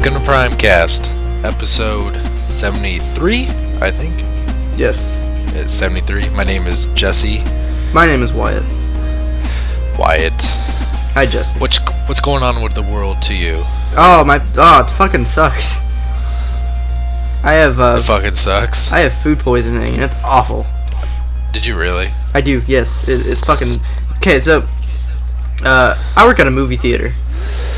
Welcome to Primecast, episode 73, I think. Yes. It's 73. My name is Jesse. My name is Wyatt. Wyatt. Hi, Jesse. What's going on with the world to you? It fucking sucks. It fucking sucks. I have food poisoning, and it's awful. Did you really? I do, yes. It's fucking... Okay, so... I work at a movie theater.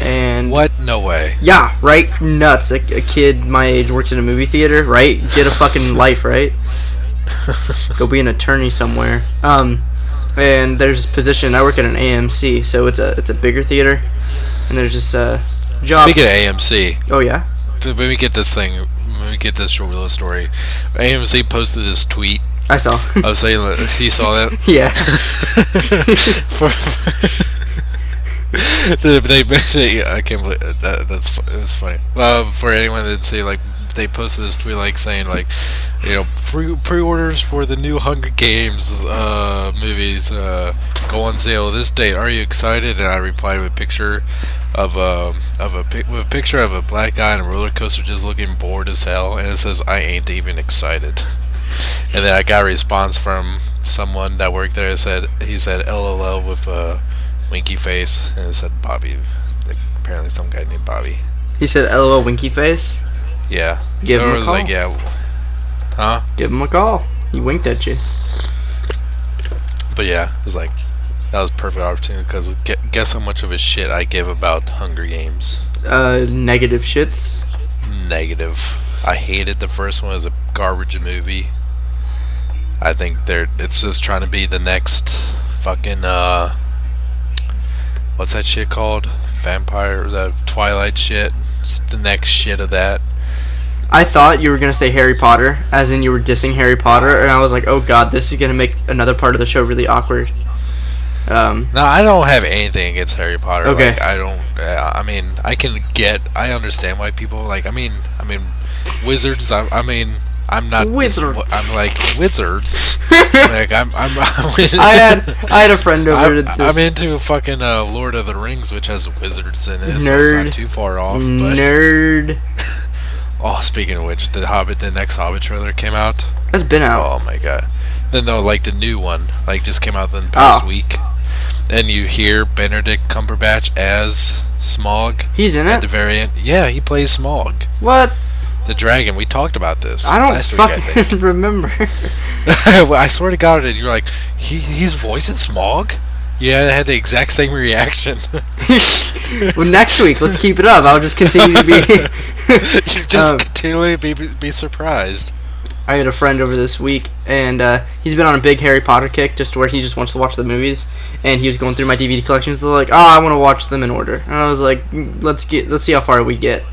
And... What? No way. Yeah, right? Nuts. A kid my age works in a movie theater, right? Get a fucking life, right? Go be an attorney somewhere. And there's this position. I work at an AMC, so it's a bigger theater. And there's this job... Speaking of AMC... Oh, yeah? Let me get this short little story. AMC posted this tweet. I saw. I was saying, you saw that? Yeah. I can't believe that. It was funny. For anyone that didn't see, like, they posted this tweet, like, saying, like, you know, pre-orders for the new Hunger Games movies go on sale this date. Are you excited? And I replied with a picture of a picture of a black guy on a roller coaster just looking bored as hell, and it says, "I ain't even excited." And then I got a response from someone that worked there. He said LOL with a winky face, and it said Bobby. Like, apparently some guy named Bobby. He said LOL winky face? Yeah. Give him a call. Like, yeah. Huh? Give him a call. He winked at you. But yeah, it was like, that was a perfect opportunity, because guess how much of a shit I give about Hunger Games. Negative shits? Negative. I hated the first one. It was a garbage movie. I think it's just trying to be the next fucking, what's that shit called? Vampire, that Twilight shit. It's the next shit of that. I thought you were going to say Harry Potter, as in you were dissing Harry Potter, and I was like, oh god, this is going to make another part of the show really awkward. No, I don't have anything against Harry Potter. Okay. Like, I don't, I understand why people, like, I mean, wizards, I'm not wizards. I'm like wizards. Like I had a friend over this. I'm into fucking Lord of the Rings, which has wizards in it, Nerd. so it's not too far off. But Nerd. Oh, speaking of which, the next Hobbit trailer came out. That's been out. Oh my god. Like the new one, like just came out in the past week. And you hear Benedict Cumberbatch as Smaug. He's in it? At the very end. Yeah, he plays Smaug. What? The dragon. We talked about this. I don't last fucking week, I think. remember. I swear to God, you're like, he's voicing Smaug? Yeah, I had the exact same reaction. Well, next week, let's keep it up. I'll just continue to be... You just continually be surprised. I had a friend over this week, and he's been on a big Harry Potter kick, just where he just wants to watch the movies, and he was going through my DVD collections, so like, I want to watch them in order. And I was like, let's see how far we get.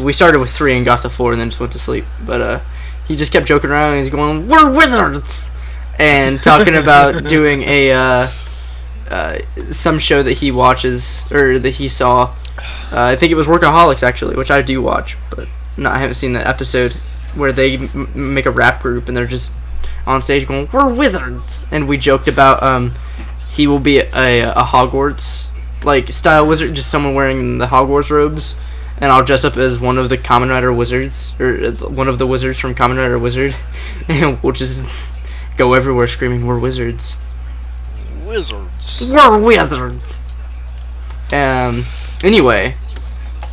We started with 3 and got to 4 and then just went to sleep. But he just kept joking around and he's going, "We're wizards!" And talking about doing a some show that he watches, or that he saw. I think it was Workaholics, actually, which I do watch. But no, I haven't seen that episode where they make a rap group and they're just on stage going, "We're wizards!" And we joked about he will be a Hogwarts like style wizard, just someone wearing the Hogwarts robes. And I'll dress up as one of the Kamen Rider wizards, or one of the wizards from Kamen Rider Wizard, and we'll just go everywhere screaming, "We're wizards! Wizards! We're wizards!" Anyway,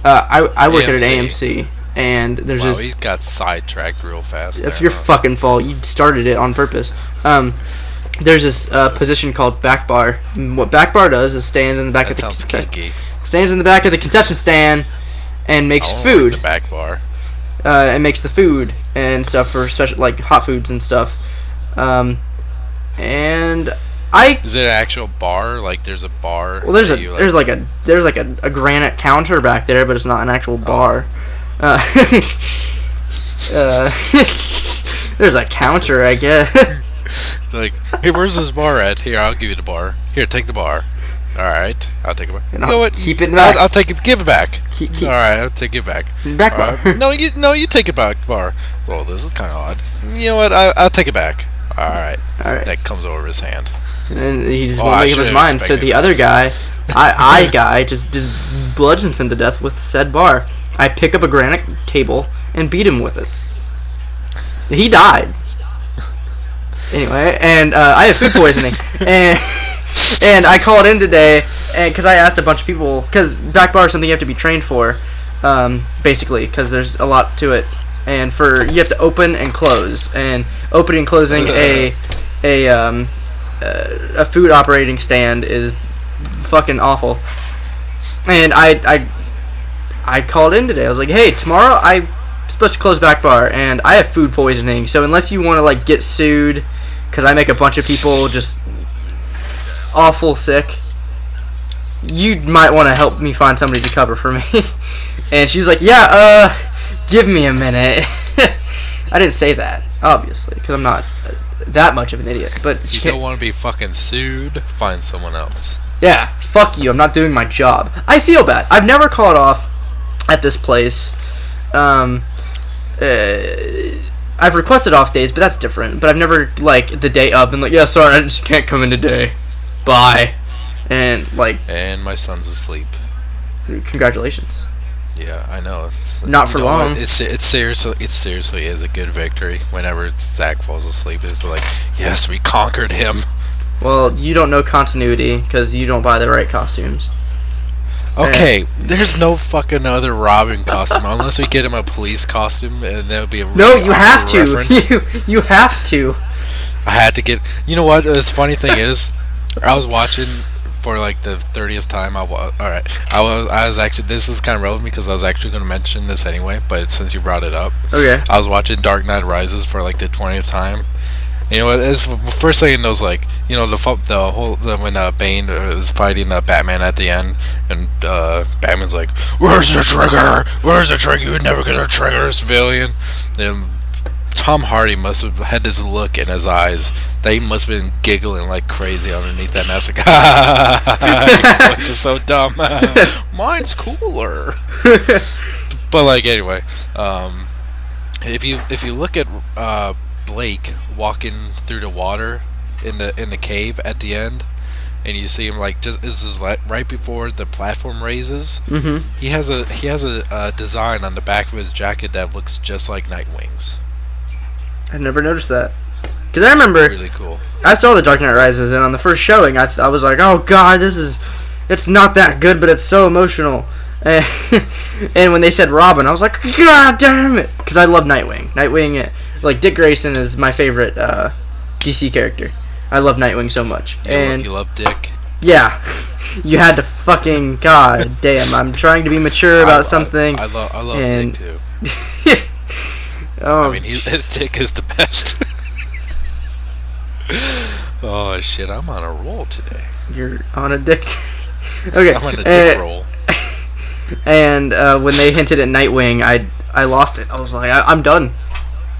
I work at an AMC, and there's wow, this... he got sidetracked real fast. That's your fucking fault. You started it on purpose. There's this position called back bar. What back bar does is stand in the back of the... Stands in the back of the concession stand and makes food. Like the back bar. And makes the food and stuff for special, like hot foods and stuff. And Is it an actual bar? Like there's a bar. Well, there's a granite counter back there, but it's not an actual bar. There's a counter, I guess. It's like, hey, where's this bar at? Here, I'll give you the bar. Here, take the bar. All right, I'll take it back. You know what? Keep it in the back. I'll take it. Give it back. Keep. All right, I'll take it back. Back bar. No, you take it back, bar. Well, this is kind of odd. You know what? I'll take it back. All right. That comes over his hand. And then he just won't make up his mind. So the other guy, I guy, just bludgeons him to death with said bar. I pick up a granite table and beat him with it. He died. Anyway, and I have food poisoning, and I called in today, and because I asked a bunch of people, because back bar is something you have to be trained for, basically, because there's a lot to it, and you have to open and close, and opening and closing a food operating stand is fucking awful. And I called in today. I was like, hey, tomorrow I'm supposed to close back bar, and I have food poisoning, so unless you want to like get sued because I make a bunch of people just awful sick, you might want to help me find somebody to cover for me. And she's like, yeah, give me a minute. I didn't say that, obviously, because I'm not that much of an idiot. But if you don't want to be fucking sued, find someone else. Yeah, fuck you. I'm not doing my job. I feel bad. I've never called off at this place. I've requested off days, but that's different. But I've never, like, the day up and like, yeah, sorry, I just can't come in today. Bye. And, like... And my son's asleep. Congratulations. Yeah, I know. It's, not for long. It seriously is a good victory whenever Zach falls asleep. It's like, yes, we conquered him. Well, you don't know continuity because you don't buy the right costumes. Okay, there's no fucking other Robin costume unless we get him a police costume, and that would be a really no. You have to. Reference. You have to. I had to get. You know what? The funny thing is, I was watching for like the 30th time. I was actually. This is kind of relevant because I was actually going to mention this anyway, but since you brought it up, okay. I was watching Dark Knight Rises for like the 20th time. You know what? First thing was like, you know, when Bane is fighting Batman at the end, and Batman's like, "Where's the trigger? Where's the trigger? You would never get a trigger, a civilian." And Tom Hardy must have had this look in his eyes that he must have been giggling like crazy underneath that mask. Like, this is so dumb. Mine's cooler. But like anyway, if you look at Blake walking through the water in the cave at the end, and you see him like this is like right before the platform raises. Mm-hmm. He has a design on the back of his jacket that looks just like Nightwing's. I never noticed that because I remember really cool. I saw The Dark Knight Rises, and on the first showing, I was like, oh god, it's not that good, but it's so emotional. And when they said Robin, I was like, god damn it, because I love Nightwing. Like, Dick Grayson is my favorite DC character. I love Nightwing so much. You love Dick? Yeah. You had to fucking... God damn. I'm trying to be mature about something. I love Dick, too. Oh, I mean, Dick is the best. Oh, shit. I'm on a roll today. You're on a dick... Okay. I'm on a dick roll. And when they hinted at Nightwing, I lost it. I was like, I'm done.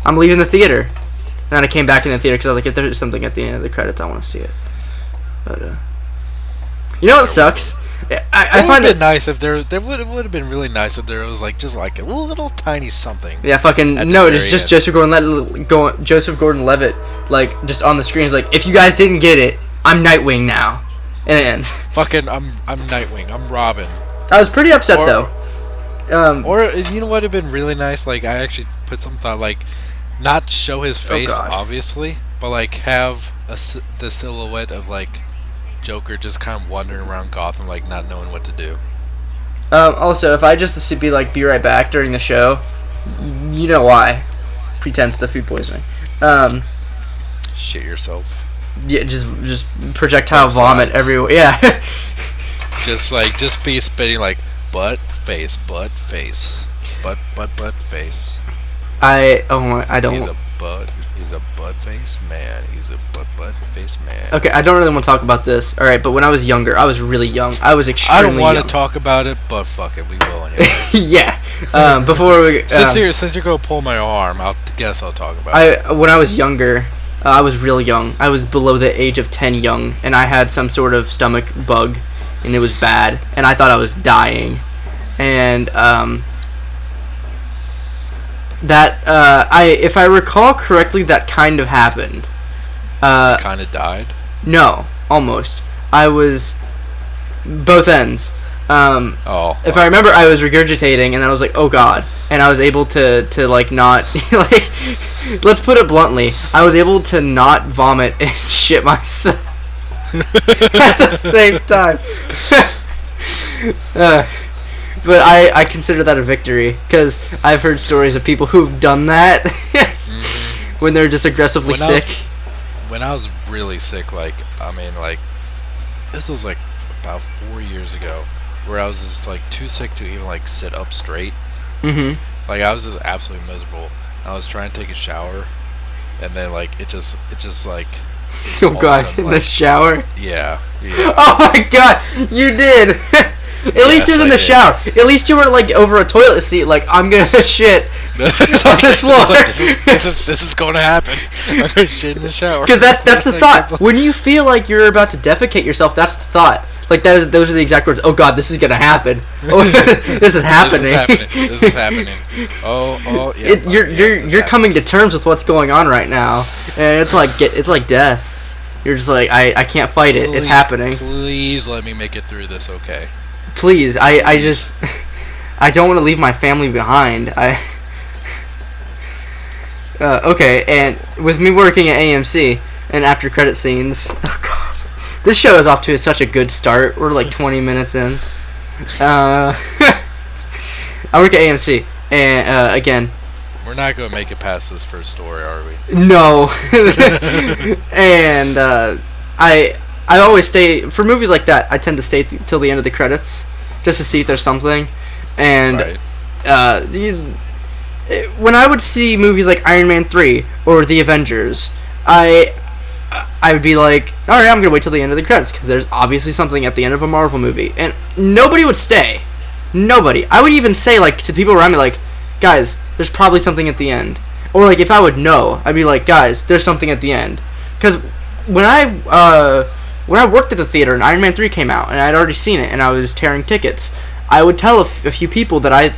I'm leaving the theater. And then I came back in the theater because I was like, if there's something at the end of the credits, I want to see it. But you know what sucks? I find it nice if there would have been really nice if there was like just like a little tiny something. Yeah, fucking no. It's just Joseph Gordon-Levitt, like just on the screen. Is like, if you guys didn't get it, I'm Nightwing now. And it ends. Fucking, I'm Nightwing. I'm Robin. I was pretty upset though. Or you know what would have been really nice? Like I actually put some thought, like not show his face obviously, but like have the silhouette of like Joker just kind of wandering around Gotham, like not knowing what to do. Also, if I just be right back during the show, you know why? Pretense to food poisoning. Shit yourself. Yeah, just projectile vomit everywhere. Yeah. just be spitting like butt face. I don't. He's a butt face man. He's a butt face man. Okay, I don't really want to talk about this. All right, but when I was younger, I was really young. I was extremely young. I don't want to talk about it, but fuck it, we will anyway. Yeah. Before we since you're gonna pull my arm, I'll talk about it. When I was younger, I was real young. I was below the age of 10 young, and I had some sort of stomach bug, and it was bad, and I thought I was dying. And if I recall correctly, that kind of happened. Kind of died? No, almost. I was both ends. If I remember, I was regurgitating, and I was like, "Oh God!" And I was able to like not like. Let's put it bluntly. I was able to not vomit and shit myself at the same time. But I consider that a victory because I've heard stories of people who've done that when they're just aggressively sick. When I was really sick, like this was like about 4 years ago, where I was just like too sick to even like sit up straight. Mm-hmm. Like I was just absolutely miserable. I was trying to take a shower, and then like it just like. Oh God! In the shower. Yeah. Oh my God! You did. At least it was in the shower. At least you weren't like over a toilet seat. Like I'm gonna shit on this floor. This is going to happen. I'm gonna shit in the shower. Because that's the thought. When you feel like you're about to defecate yourself, that's the thought. Like those are the exact words. Oh God, this is gonna happen. Oh, this is happening. This is happening. Oh yeah. You're coming to terms with what's going on right now, and it's like death. You're just like I can't fight it. It's happening. Please let me make it through this. Okay. Please, I just I don't want to leave my family behind. Okay, and with me working at AMC and after credit scenes. Oh God. This show is off to such a good start. We're like 20 minutes in. I work at AMC, and again, we're not gonna make it past this first story, are we? No. And I always stay for movies like that. I tend to stay till the end of the credits just to see if there's something. And right. When I would see movies like Iron Man 3 or The Avengers, I would be like, all right, I'm gonna wait till the end of the credits because there's obviously something at the end of a Marvel movie, and nobody would stay. Nobody. I would even say like to the people around me, like, guys, there's probably something at the end. Or like if I would know, I'd be like, guys, there's something at the end. Because when I worked at the theater and Iron Man 3 came out and I'd already seen it and I was tearing tickets, I would tell a few people that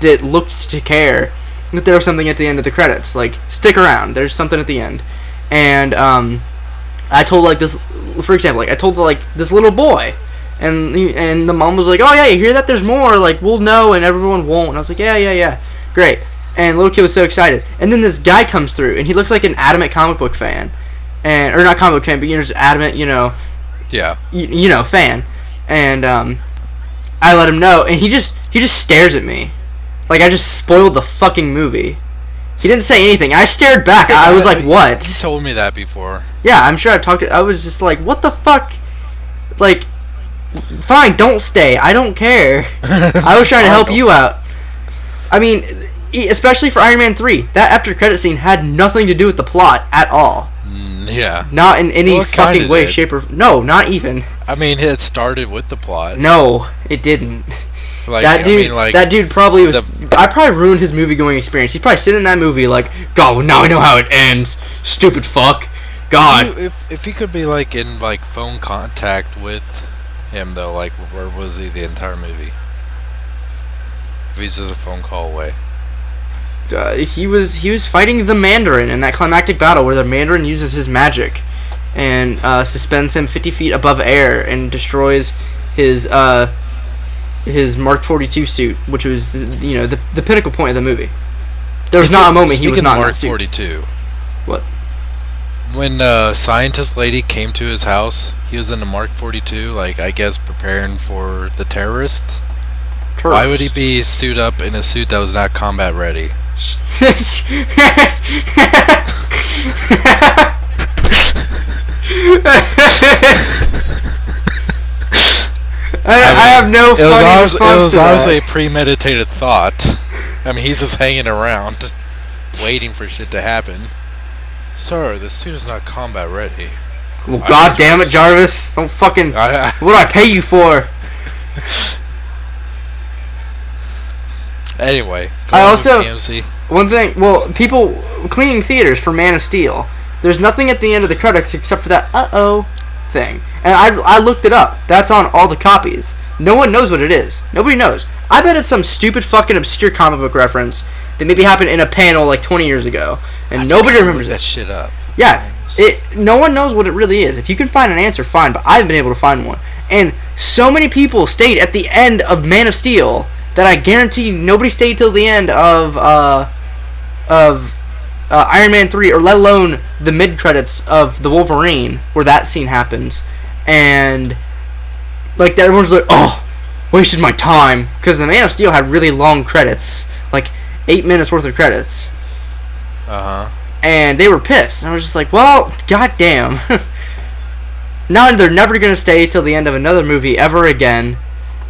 that looked to care that there was something at the end of the credits. Like, stick around, there's something at the end. And I told like this, for example, like I told like this little boy, and the mom was like, oh yeah, you hear that? There's more. Like, we'll know and everyone won't. And I was like, yeah, great. And the little kid was so excited. And then this guy comes through, and he looks like an adamant comic book fan, or not comic book fan, but just adamant, yeah, fan. And I let him know, and he just stares at me, like I just spoiled the fucking movie. He didn't say anything. I stared back. I was like, what? You told me that before. Yeah, I'm sure I talked to. I was just like, what the fuck? Like, fine, don't stay. I don't care. I was trying to help you out. I mean, especially for Iron Man 3, that after credit scene had nothing to do with the plot at all. Yeah. Not in any fucking way, shape, or... No, not even. I mean, it started with the plot. No, it didn't. Like, that dude probably was... I probably ruined his movie-going experience. He's probably sitting in that movie like, God, well, now I know how it ends. Stupid fuck. God. If he could be, like, in, like, phone contact with him, though, like, where was he the entire movie? If he's just a phone call away. He was fighting the Mandarin in that climactic battle where the Mandarin uses his magic and suspends him 50 feet above air and destroys his Mark 42 suit, which was the pinnacle point of the movie. There was not a moment he was not in that suit. Mark 42. What? When scientist lady came to his house, he was in the Mark 42, like, I guess preparing for the terrorists. Why would he be suited up in a suit that was not combat ready? I have no funny response to that. It was obviously a premeditated thought. I mean, he's just hanging around, waiting for shit to happen. Sir, the suit is not combat ready. Well, God damn it, Jarvis! Don't fucking... What do I pay you for? Anyway, I also... AMC. One thing... Well, people cleaning theaters for Man of Steel, there's nothing at the end of the credits except for that uh-oh thing. And I looked it up. That's on all the copies. No one knows what it is. Nobody knows. I bet it's some stupid fucking obscure comic book reference that maybe happened in a panel like 20 years ago. And nobody remembers that shit up. Yeah. No one knows what it really is. If you can find an answer, fine, but I haven't been able to find one. And so many people stayed at the end of Man of Steel that I guarantee nobody stayed till the end of Iron Man 3, or let alone the mid credits of the Wolverine, where that scene happens, and like everyone's like, oh, wasted my time, because the Man of Steel had really long credits, like 8 minutes worth of credits. And they were pissed. And I was just like, well, goddamn. Now they're never gonna stay till the end of another movie ever again.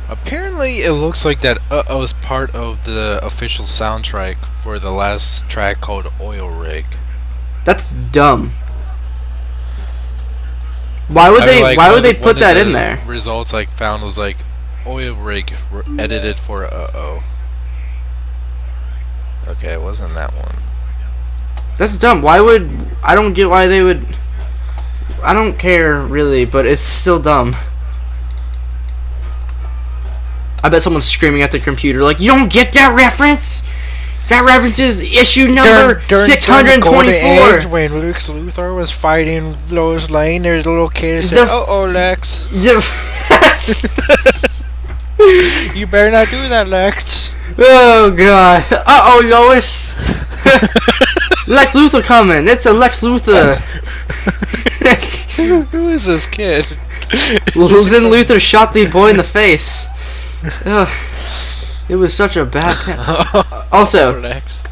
Apparently, it looks like that was part of the official soundtrack for the last track called Oil Rig. That's dumb. Why would they put that in there? Results I found was like Oil Rig edited for Okay, it wasn't that one. That's dumb. I don't get why they would. I don't care really, but it's still dumb. I bet someone's screaming at the computer like, you don't get that reference? That reference is issue number 624. When Lex Luthor was fighting Lois Lane, there's a little kid that said, uh-oh, Lex. You better not do that, Lex. Oh, God. Uh-oh, Lois. Lex Luthor coming. It's a Lex Luthor. Who is this kid? Well, then Luthor shot the boy in the face. Ugh. It was such a bad Also,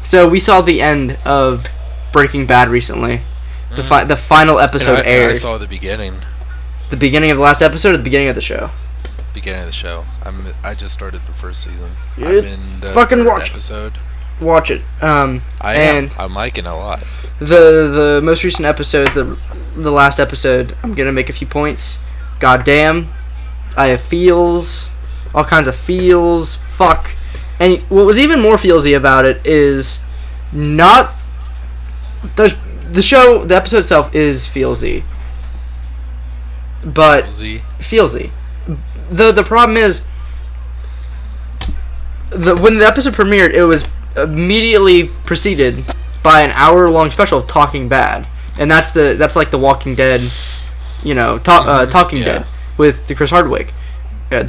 so we saw the end of Breaking Bad recently. The final episode aired. I saw the beginning. The beginning of the last episode or the beginning of the show? Beginning of the show. I just started the first season. I'm in the fucking watch episode. Watch it. I'm liking it a lot. The most recent episode, the last episode, I'm gonna make a few points. God damn, I have feels, all kinds of feels. Fuck. And what was even more feelsy about it is not the episode itself is feelsy, but feelsy. The problem is when the episode premiered, it was immediately preceded by an hour-long special of Talking Bad, and that's like The Walking Dead, Talking Dead with the Chris Hardwick. I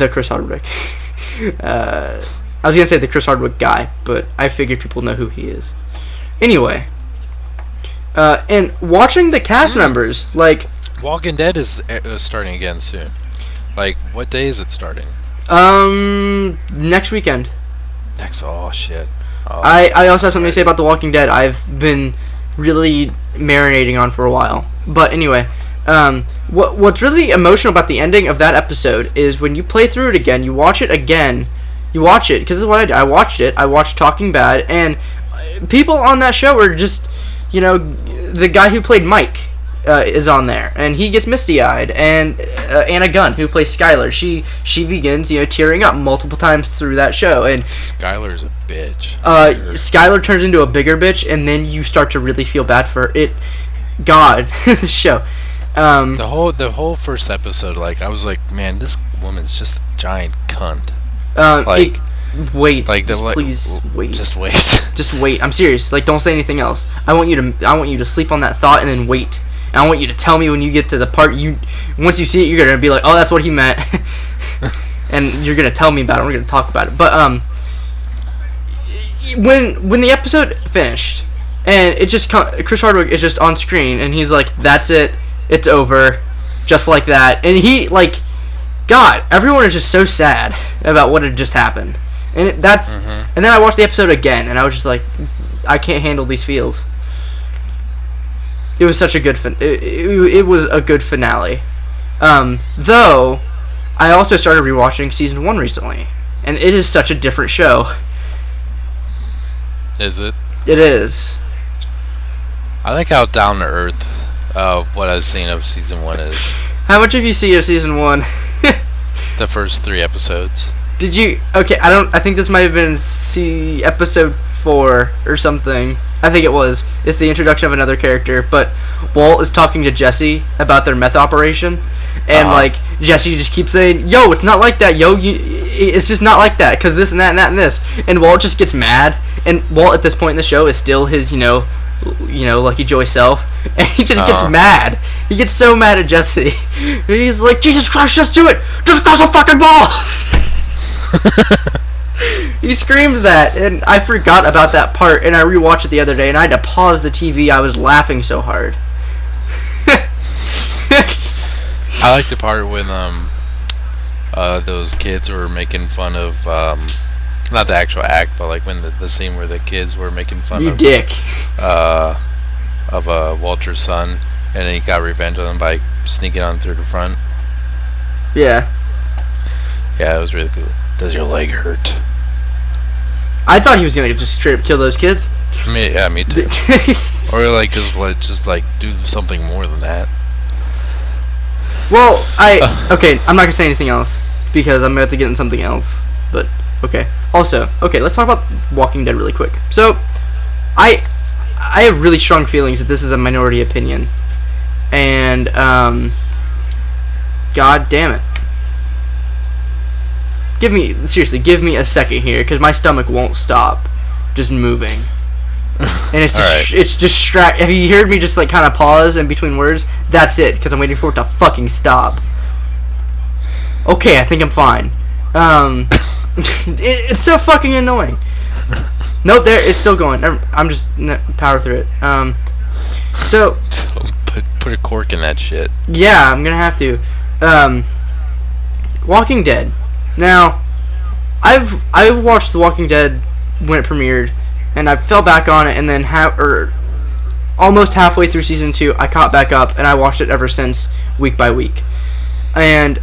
was gonna say the Chris Hardwick guy, but I figured people know who he is. Anyway, and watching the cast members, like Walking Dead is starting again soon. Like, what day is it starting? Next weekend. Oh shit. Oh. I also have something to say about The Walking Dead. I've been really marinating on for a while. But anyway, what's really emotional about the ending of that episode is when you play through it again, you watch it again. You watch it, because this is what I did. I watched it. I watched Talking Bad, and people on that show are just, the guy who played Mike is on there, and he gets misty-eyed, and Anna Gunn, who plays Skylar, she begins, tearing up multiple times through that show, and Skylar's a bitch. Skylar turns into a bigger bitch, and then you start to really feel bad for it. God, the show. The whole first episode, like, I was like, man, this woman's just a giant cunt. Wait. Please wait. Just wait. Just wait. I'm serious. Like, don't say anything else. I want you to sleep on that thought and then wait. And I want you to tell me when you get to the part once you see it, you're gonna be like, oh, that's what he meant, and you're gonna tell me about it. We're gonna talk about it. But when the episode finished, and it just Chris Hardwick is just on screen, and he's like, that's it. It's over, just like that. And God, everyone is just so sad about what had just happened, and and then I watched the episode again, and I was just like, I can't handle these feels. It was such a good it was a good finale. Though I also started rewatching season 1 recently, and it is such a different show. Is it? It is. I like how down to earth what I've seen of season 1 is. How much have you seen of season 1? The first 3 episodes. Did you? Okay, I think this might have been episode 4 or something. I think it was. It's the introduction of another character, but Walt is talking to Jesse about their meth operation, and like Jesse just keeps saying, "Yo, it's not like that, yo. It's just not like that, cause this and that and that and this." And Walt just gets mad, and Walt at this point in the show is still his, Lucky Joy self. And he just gets mad. He gets so mad at Jesse. He's like, Jesus Christ, just do it! Just go some fucking balls! He screams that, and I forgot about that part, and I rewatched it the other day, and I had to pause the TV. I was laughing so hard. I like the part when those kids were making fun of not the actual act, but like when the scene where the kids were making fun You of dick. Of Walter's son, and then he got revenge on him by sneaking on through the front. Yeah. Yeah, it was really cool. Does your leg hurt? I thought he was gonna just straight up kill those kids. Me too. Or like just do something more than that. Well, okay, I'm not gonna say anything else because I'm about to get into something else. But okay. Also, okay, let's talk about Walking Dead really quick. So, I have really strong feelings that this is a minority opinion, and God damn it. Give me a second here, because my stomach won't stop just moving. And it's just, Right. it's distract. Have you heard me just like kind of pause in between words? That's it, because I'm waiting for it to fucking stop. Okay, I think I'm fine. It's so fucking annoying. Nope, it's still going. I'm just power through it. So put a cork in that shit. yeah, I'm gonna have to. Walking Dead. Now, I watched The Walking Dead when it premiered, and I fell back on it, and then almost halfway through season 2, I caught back up, and I watched it ever since, week by week. And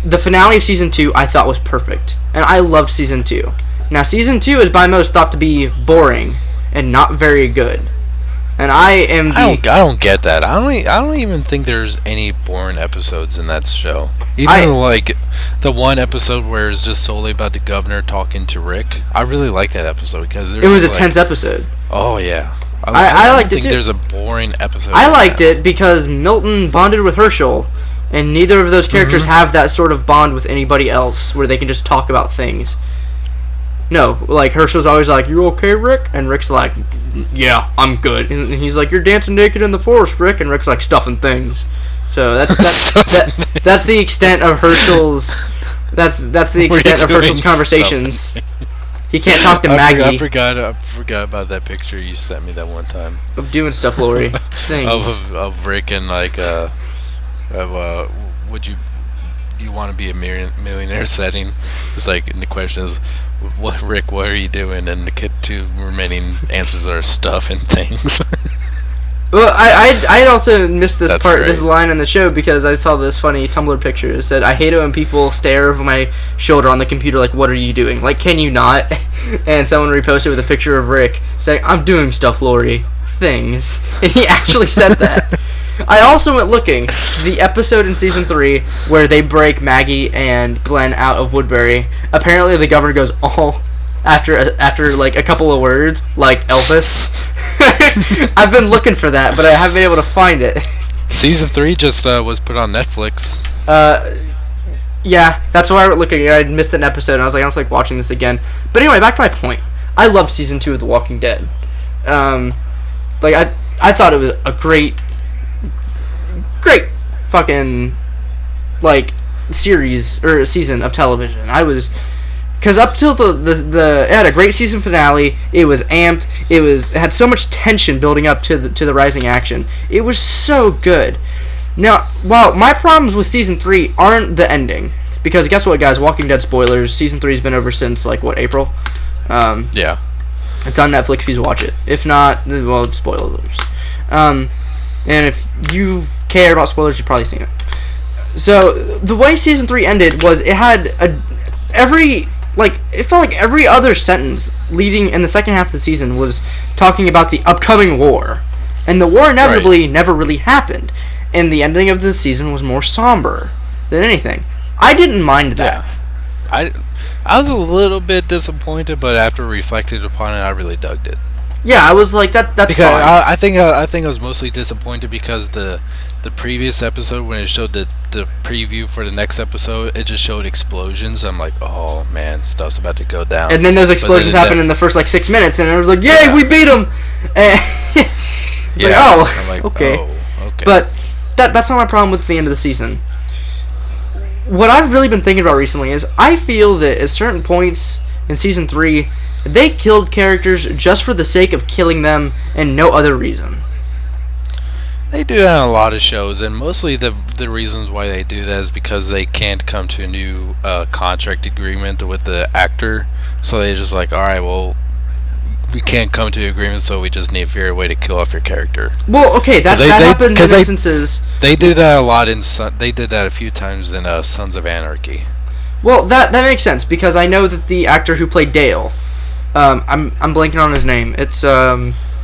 the finale of season 2 I thought was perfect, and I loved season 2. Now, season 2 is by most thought to be boring and not very good. And I don't get that. I don't even think there's any boring episodes in that show. Even like the one episode where it's just solely about the governor talking to Rick. I really like that episode because it was a tense episode. Oh yeah, I liked it too. I think there's a boring episode. I liked it because Milton bonded with Herschel, and neither of those characters have that sort of bond with anybody else where they can just talk about things. No, like Herschel's always like, "You okay, Rick?" And Rick's like, "Yeah, I'm good." And he's like, "You're dancing naked in the forest, Rick." And Rick's like, "Stuffing things." So that's the extent of Herschel's. That's the extent of Herschel's conversations. He can't talk to Maggie. I forgot about that picture you sent me that one time. Of doing stuff, Lori. Things. of Rick and like would you want to be a millionaire setting? It's like, and the question is, what Rick, what are you doing? And the two remaining answers are stuff and things. Well, I had also missed this this line in the show because I saw this funny Tumblr picture. It said, "I hate it when people stare over my shoulder on the computer like, what are you doing? Like, can you not?" And someone reposted with a picture of Rick saying, "I'm doing stuff, Lori. Things." And he actually said that. I also went looking. The episode in season 3 where they break Maggie and Glenn out of Woodbury, apparently the governor goes, "Oh," after like a couple of words, like Elvis. I've been looking for that, but I haven't been able to find it. Season 3 just was put on Netflix. Yeah, that's why I went looking. I missed an episode, and I was like, I don't feel like watching this again. But anyway, back to my point. I loved season 2 of The Walking Dead. Like I thought it was a great fucking like series or season of television. Because up till it had a great season finale. It was amped. It had so much tension building up to the rising action. It was so good. Now, while my problems with season 3 aren't the ending, because guess what, guys? Walking Dead spoilers. Season 3 has been over since like what, April? Yeah. It's on Netflix. Please watch it. If not, well, spoilers. And if you care about spoilers, you've probably seen it. So the way season 3 ended was it had it felt like every other sentence leading in the second half of the season was talking about the upcoming war. And the war inevitably never really happened. And the ending of the season was more somber than anything. I didn't mind that. Yeah. I was a little bit disappointed, but after reflecting upon it, I really dug it. Yeah, I was like, that's because fine. I think I was mostly disappointed because the previous episode, when it showed the preview for the next episode, it just showed explosions. I'm like, oh man, stuff's about to go down. And then those explosions happened in the first like 6 minutes, and I was like, yay, we beat them! It's Yeah, like, oh, I'm like, okay. oh, okay. But that's not my problem with the end of the season. What I've really been thinking about recently is I feel that at certain points in season 3, they killed characters just for the sake of killing them and no other reason. They do that on a lot of shows, and mostly the reasons why they do that is because they can't come to a new contract agreement with the actor. So they just like, all right, well, we can't come to an agreement, so we just need to figure a way to kill off your character. Well, okay, that happens in instances. They do that a lot in they did that a few times in Sons of Anarchy. Well, that makes sense because I know that the actor who played Dale, I'm blanking on his name. It's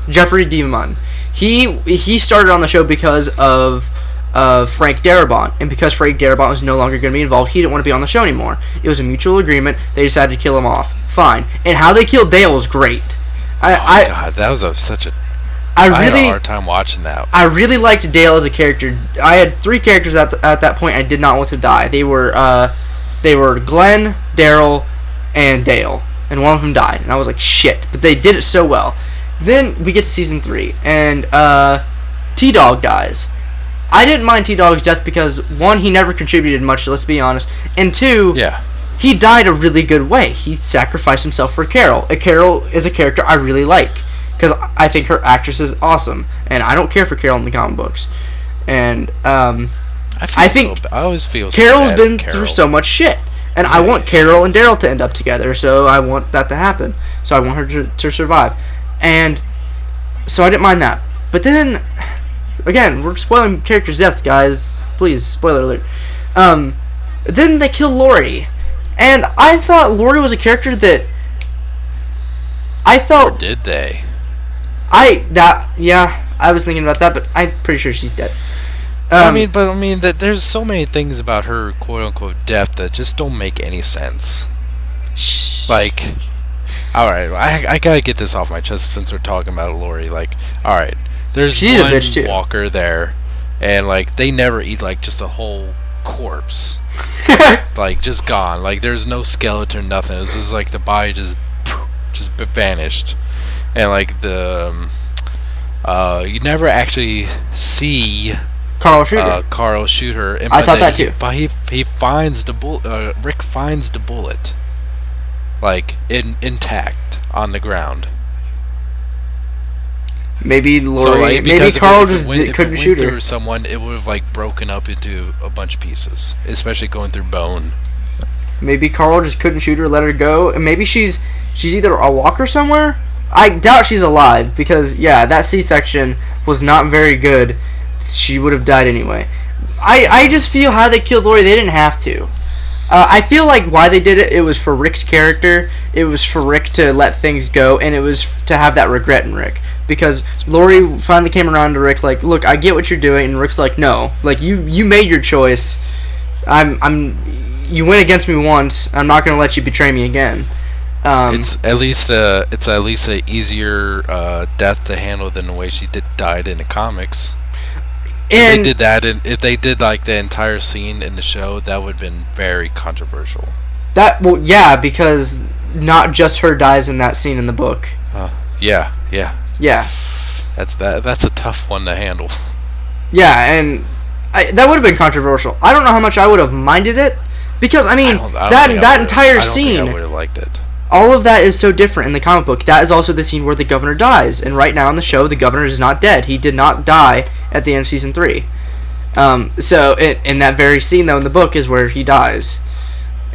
Jeffrey Deaman. He started on the show because of Frank Darabont, and because Frank Darabont was no longer going to be involved, he didn't want to be on the show anymore. It was a mutual agreement. They decided to kill him off. Fine. And how they killed Dale was great. God, that was such a. I had a hard time watching that. I really liked Dale as a character. I had 3 characters at that point I did not want to die. They were Glenn, Daryl, and Dale, and one of them died, and I was like, shit. But they did it so well. Then we get to season 3, and T-Dog dies. I didn't mind T-Dog's death because 1, he never contributed much, let's be honest, and 2, yeah, he died a really good way. He sacrificed himself for Carol. Carol is a character I really like because I think her actress is awesome, and I don't care for Carol in the comic books. And I think I always feel Carol's so been through so much shit, and I want Carol and Daryl to end up together. So I want that to happen. So I want her to survive, and so I didn't mind that. But then, again, we're spoiling characters' deaths, guys. Please, spoiler alert. Then they kill Lori. And I thought Lori was a character that I felt. Or did they? I was thinking about that, but I'm pretty sure she's dead. I mean, that there's so many things about her quote unquote death that just don't make any sense. Like, all right, I gotta get this off my chest since we're talking about Lori. Like, all right, there's she's one a bitch too. walker there, and like they never eat like just a whole corpse. Like just gone. Like there's no skeleton, nothing. It was just like the body just vanished, and like the you never actually see Carl Shooter. Carl shoot her. I thought that too. He finds the bullet. Rick finds the bullet, like intact on the ground. Maybe Lori. So, like, maybe Carl just couldn't shoot her. Through someone, it would have like broken up into a bunch of pieces, especially going through bone. Maybe Carl just couldn't shoot her, let her go, and maybe she's either a walker somewhere. I doubt she's alive because that C-section was not very good. She would have died anyway. I just feel how they killed Lori. They didn't have to. I feel like why they did it. It was for Rick's character. It was for Rick to let things go, and it was to have that regret in Rick. Because Lori finally came around to Rick, like, look, I get what you're doing, and Rick's like, no, like you made your choice. You went against me once. I'm not gonna let you betray me again. It's at least a easier death to handle than the way she died in the comics. And if they did that, and if they did like the entire scene in the show, that would have been very controversial. Because not just her dies in that scene in the book. Yeah. That's a tough one to handle. Yeah, and that would have been controversial. I don't know how much I would have minded it, because I mean that entire scene. I would have liked it. All of that is so different in the comic book. That is also the scene where the governor dies, and right now in the show, the governor is not dead. He did not die at the end of season 3. So in that very scene, though, in the book is where he dies.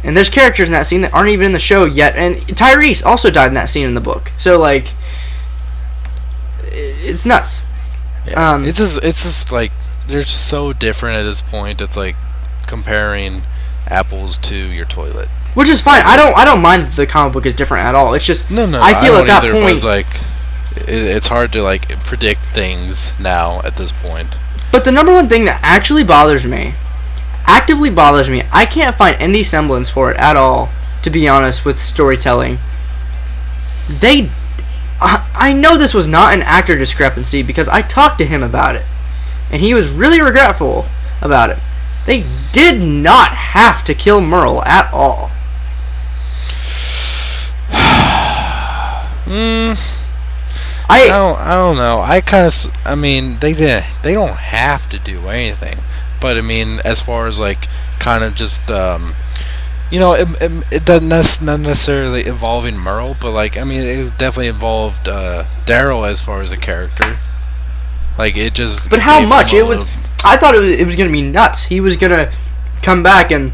And there's characters in that scene that aren't even in the show yet. And Tyrese also died in that scene in the book. So like, it's nuts. Yeah. It's just like they're so different at this point. It's like comparing apples to your toilet. Which is fine. I don't mind that the comic book is different at all. It's just no. I feel at that either, point it's like it's hard to like predict things now at this point. But the number one thing that actively bothers me, I can't find any semblance for it at all. To be honest, with storytelling, I know this was not an actor discrepancy because I talked to him about it, and he was really regretful about it. They did not have to kill Merle at all. I I don't know. I mean, they don't have to do anything, but I mean, as far as like kind of just it doesn't not necessarily involving Merle, but like I mean, it definitely involved Daryl as far as a character. Like it just. But how gave much? him a It was. little- I thought it was gonna be nuts. He was gonna come back and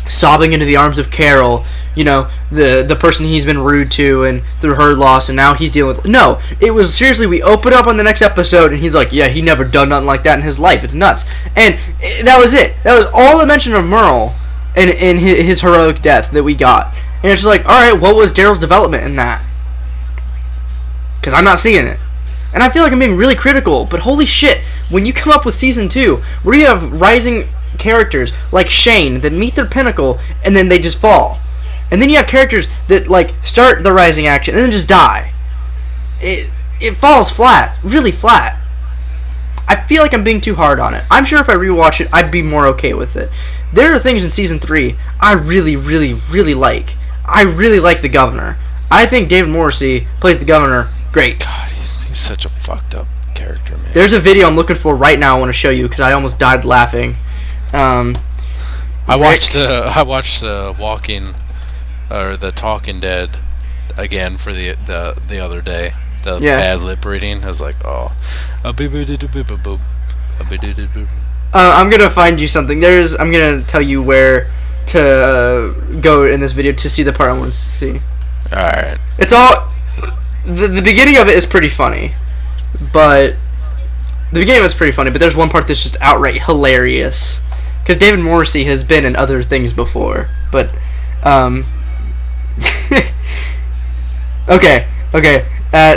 sobbing into the arms of Carol. You know, the person he's been rude to, and through her loss, and now he's dealing with. No, it was seriously. We open up on the next episode, and he's like, "Yeah, he never done nothing like that in his life. It's nuts." And that was it. That was all the mention of Merle, in his heroic death that we got. And it's just like, all right, what was Daryl's development in that? Because I'm not seeing it. And I feel like I'm being really critical, but holy shit, when you come up with season 2, where you have rising characters like Shane that meet their pinnacle and then they just fall. And then you have characters that like start the rising action and then just die. It falls flat, really flat. I feel like I'm being too hard on it. I'm sure if I rewatch it, I'd be more okay with it. There are things in season 3 I really, really, really like. I really like the governor. I think David Morrissey plays the governor great. God, he's such a fucked up character, man. There's a video I'm looking for right now I want to show you because I almost died laughing. I watched Walking or the Talking Dead again for the other day. The bad lip reading. I was like, oh, I'm gonna find you something. I'm gonna tell you where to go in this video to see the part I want to see. All right. It's all the beginning of it is pretty funny, but there's one part that's just outright hilarious because David Morrissey has been in other things before. But okay.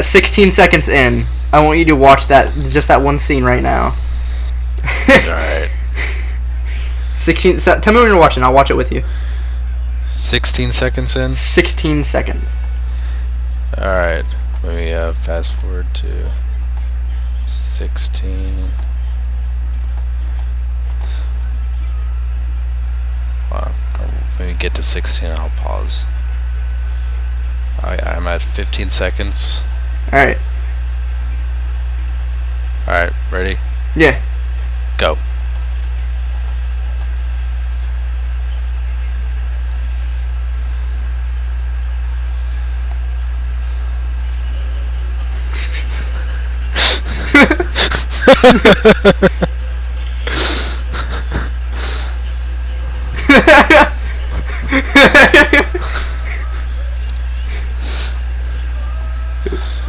16 seconds in, I want you to watch just that one scene right now. Alright. 16. Tell me when you're watching. I'll watch it with you. 16 seconds in? 16 seconds. Alright. Let me fast forward to 16. Wow. When we get to 16, I'll pause. I'm at 15 seconds. Alright. Alright, ready? Yeah. Go.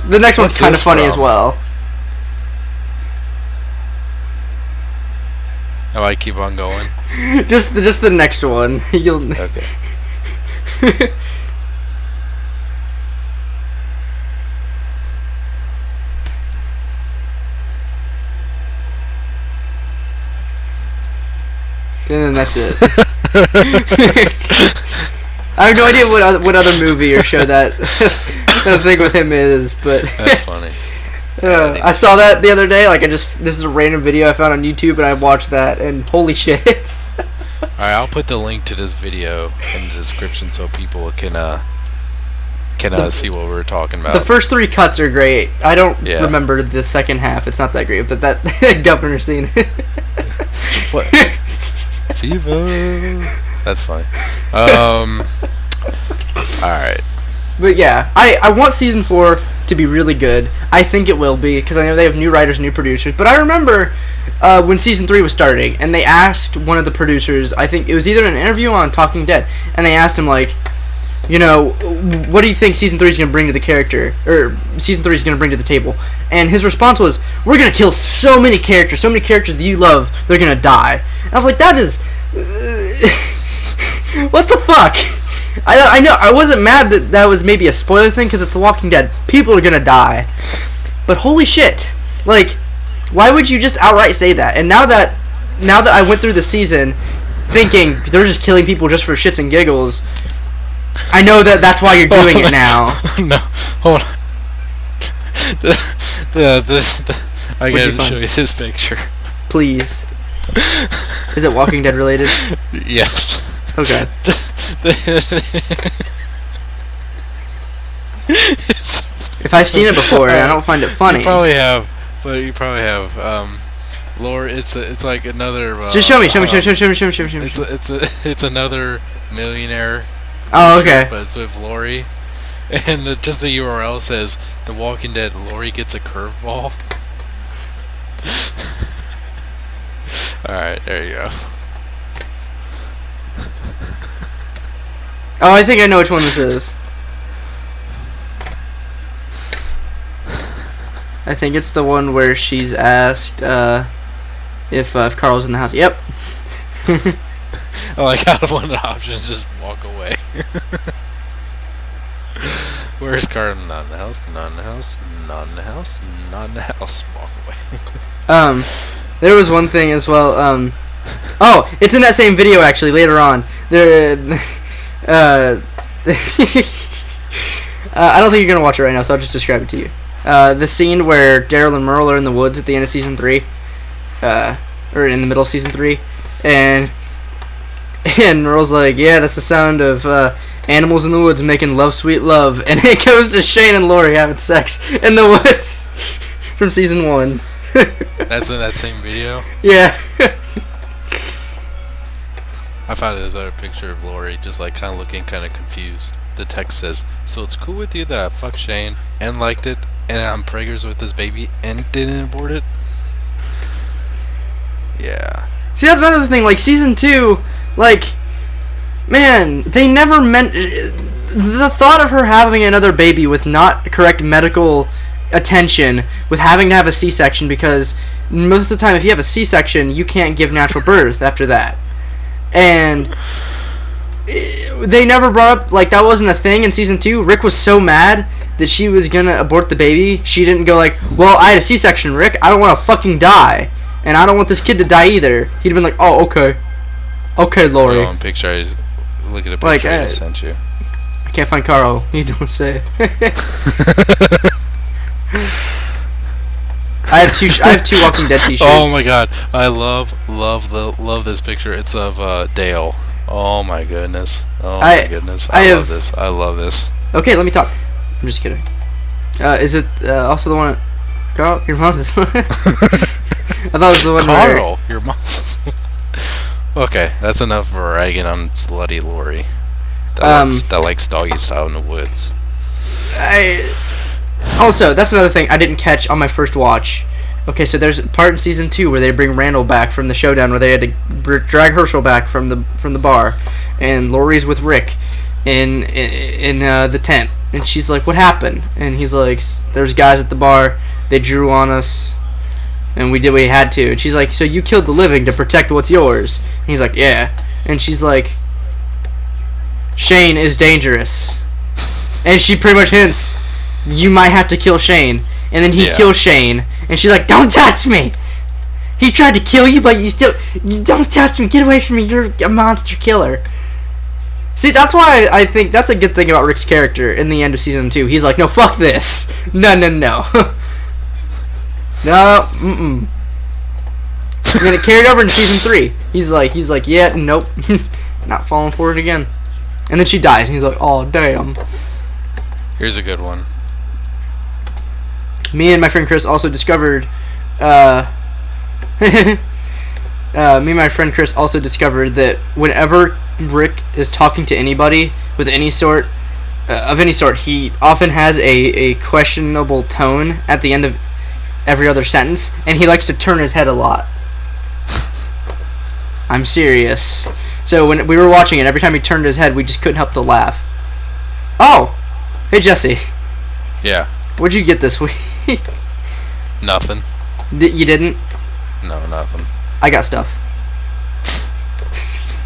The next one's What's kind of this funny from? as well. Oh, I keep on going? Just the next one. You'll. Okay. And then that's it. I have no idea what other movie or show that thing with him is, but That's funny. I saw that the other day. This is a random video I found on YouTube, and I watched that, and holy shit! Alright, I'll put the link to this video in the description so people can see what we're talking about. The first 3 cuts are great. I don't Yeah. remember the second half. It's not that great, but that governor scene. What? Fever. That's funny. Alright. But yeah, I want season 4 to be really good. I think it will be because I know they have new writers, new producers. But I remember when season 3 was starting, and they asked one of the producers. I think it was either an interview on Talking Dead, and they asked him like, you know, what do you think season 3 is going to bring to the character, or season 3 is going to bring to the table? And his response was, "We're going to kill so many characters that you love. They're going to die." And I was like, that is, what the fuck? I know I wasn't mad that was maybe a spoiler thing because it's The Walking Dead. People are gonna die, but holy shit! Like, why would you just outright say that? And now that I went through the season thinking they're just killing people just for shits and giggles, I know that's why you're doing it now. No, hold on. I What'd you gotta find? show you this picture. Please. Is it Walking Dead related? Yes. Okay. It's so If I've seen it before, I don't find it funny. You probably have, but you probably have. Lori, it's like another. Just show me. It's another millionaire. Oh, okay. But it's with Lori, and just the URL says The Walking Dead. Lori gets a curveball. All right, there you go. Oh, I think I know which one this is. I think it's the one where she's asked if Carl's in the house. Yep. I like how one of the options is walk away. Where's Carl? Not in the house. Not in the house. Not in the house. Not in the house. Walk away. There was one thing as well. Oh, it's in that same video actually. Later on, there. I don't think you're gonna watch it right now, so I'll just describe it to you. The scene where Daryl and Merle are in the woods at the end of season 3, or in the middle of season 3, and Merle's like, "Yeah, that's the sound of animals in the woods making love, sweet love," and it goes to Shane and Lori having sex in the woods from season 1. That's in that same video. Yeah. I found this other picture of Lori just like kind of looking kind of confused. The text says, "So it's cool with you that I fucked Shane and liked it, and I'm preggers with this baby and didn't abort it?" Yeah. See, that's another thing. Like season 2, like, man, they never meant the thought of her having another baby with not correct medical attention, with having to have a C-section, because most of the time if you have a C-section, you can't give natural birth after that. And they never brought up, like, that wasn't a thing in season 2. Rick was so mad that she was gonna abort the baby, she didn't go like, "Well, I had a C-section, Rick. I don't want to fucking die, and I don't want this kid to die either." He'd have been like, "Oh, okay. Okay, Lori." Look at the picture like, I just sent you. I can't find Carl. You don't say. I have two Walking Dead t-shirts. Oh my god, I love this picture. It's of Dale. Oh my goodness. I love this. I love this. Okay, let me talk. I'm just kidding. Is it also the one? Carl, your mom's. I thought it was the one. Carl, your mom's. Okay, that's enough for ragging on slutty Lori. That likes doggy style in the woods. Also, that's another thing I didn't catch on my first watch. Okay, so there's a part in season 2 where they bring Randall back from the showdown, where they had to drag Herschel back from the bar, and Lori's with Rick in the tent, and she's like, "What happened?" And he's like, "There's guys at the bar. They drew on us, and we did what we had to." And she's like, "So you killed the living to protect what's yours?" And he's like, "Yeah." And she's like, "Shane is dangerous," and she pretty much hints, "You might have to kill Shane." And then he kills Shane, and she's like, "Don't touch me! He tried to kill you, but you don't touch me! Get away from me! You're a monster killer!" See, that's why I think that's a good thing about Rick's character in the end of season 2. He's like, "No, fuck this! No, no, no. No, mm-mm." And then it carried over in season 3. He's like, "Yeah, nope. Not falling for it again." And then she dies, and he's like, "Oh, damn." Here's a good one. Me and my friend Chris also discovered, that whenever Rick is talking to anybody with any sort, he often has a questionable tone at the end of every other sentence, and he likes to turn his head a lot. I'm serious. So when we were watching it, every time he turned his head, we just couldn't help to laugh. Oh, hey Jesse. Yeah. What'd you get this week? Nothing. You didn't? No, nothing. I got stuff.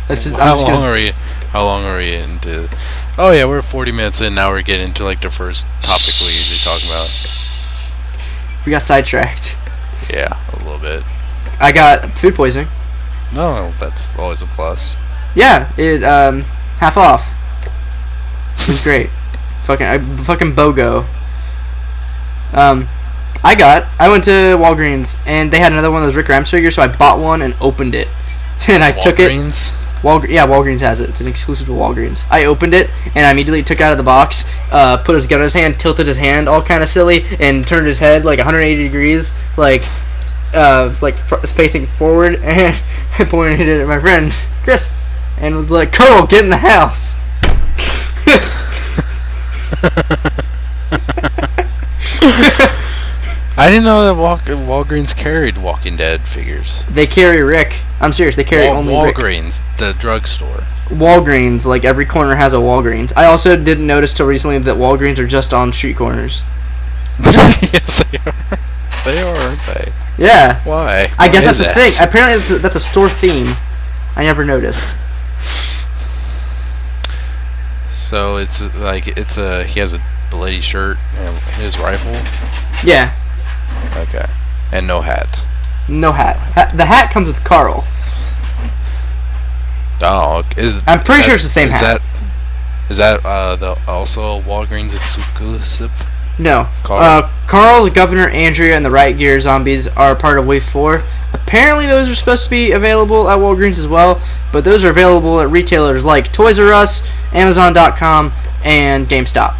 That's just. How long are we into? Oh yeah, we're 40 minutes in now. We're getting into like the first topic we usually talk about. We got sidetracked. Yeah, a little bit. I got food poisoning. No, that's always a plus. Yeah, it half off. It was great. fucking BOGO. I went to Walgreens and they had another one of those Rick Grimes figures, so I bought one and opened it, and I took it. Walgreens has it. It's an exclusive to Walgreens. I opened it and I immediately took it out of the box, put his gun in his hand, tilted his hand all kind of silly, and turned his head like 180 degrees, facing forward, and I pointed it at my friend Chris, and was like, "Carl, get in the house." I didn't know that Walgreens carried Walking Dead figures. They carry Rick. I'm serious. They carry only Walgreens, Rick. the drugstore. Walgreens, like every corner has a Walgreens. I also didn't notice till recently that Walgreens are just on street corners. Yes, they are. They are, aren't they? Yeah. Why? I guess that's the thing. Apparently, that's a store theme. I never noticed. So it's like he has a bloody shirt and his rifle. Yeah. Okay. And no hat. No hat. The hat comes with Carl. Oh, I'm pretty sure it's the same hat. Is that also a Walgreens exclusive? No. Carl, the Governor, Andrea, and the Riot Gear zombies are part of Wave 4. Apparently those are supposed to be available at Walgreens as well, but those are available at retailers like Toys R Us, Amazon.com, and GameStop.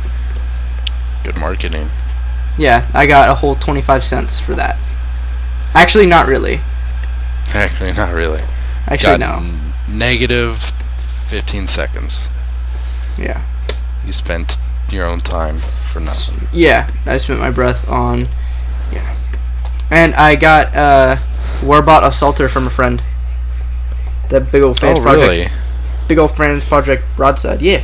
Good marketing. Yeah, I got a whole 25 cents for that. Actually, not really. Actually, not really. Actually, no. Negative 15 seconds. Yeah. You spent your own time for nothing. Yeah, I spent my breath on... Yeah. And I got Warbot Assaulter from a friend. That big old fans project. Really? Big old friends project broadside. Yeah.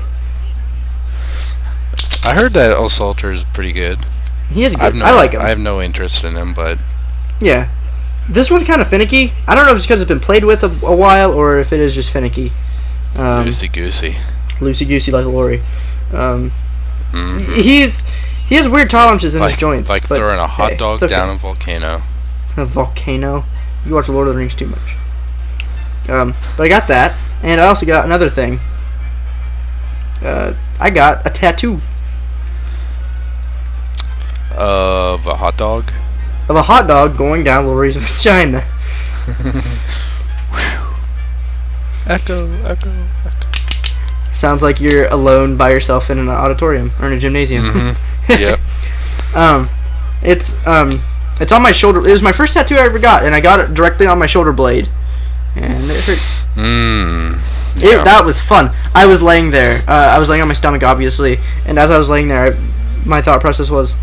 I heard that Assaulter is pretty good. He is good. I like him. I have no interest in him, but... Yeah. This one's kind of finicky. I don't know if it's because it's been played with a while or if it is just finicky. Loosey-goosey. Loosey-goosey like Lori. He has weird tolerances in his joints. Like throwing a hot dog down a volcano. A volcano? You watch Lord of the Rings too much. But I got that, and I also got another thing. I got a tattoo. Of a hot dog? Of a hot dog going down Lori's vagina. Echo, echo, echo. Sounds like you're alone by yourself in an auditorium or in a gymnasium. Mm-hmm. Yep. It's on my shoulder. It was my first tattoo I ever got, and I got it directly on my shoulder blade, and it hurt. Yeah. That was fun. I was laying there. I was laying on my stomach, obviously, and as I was laying there, my thought process was,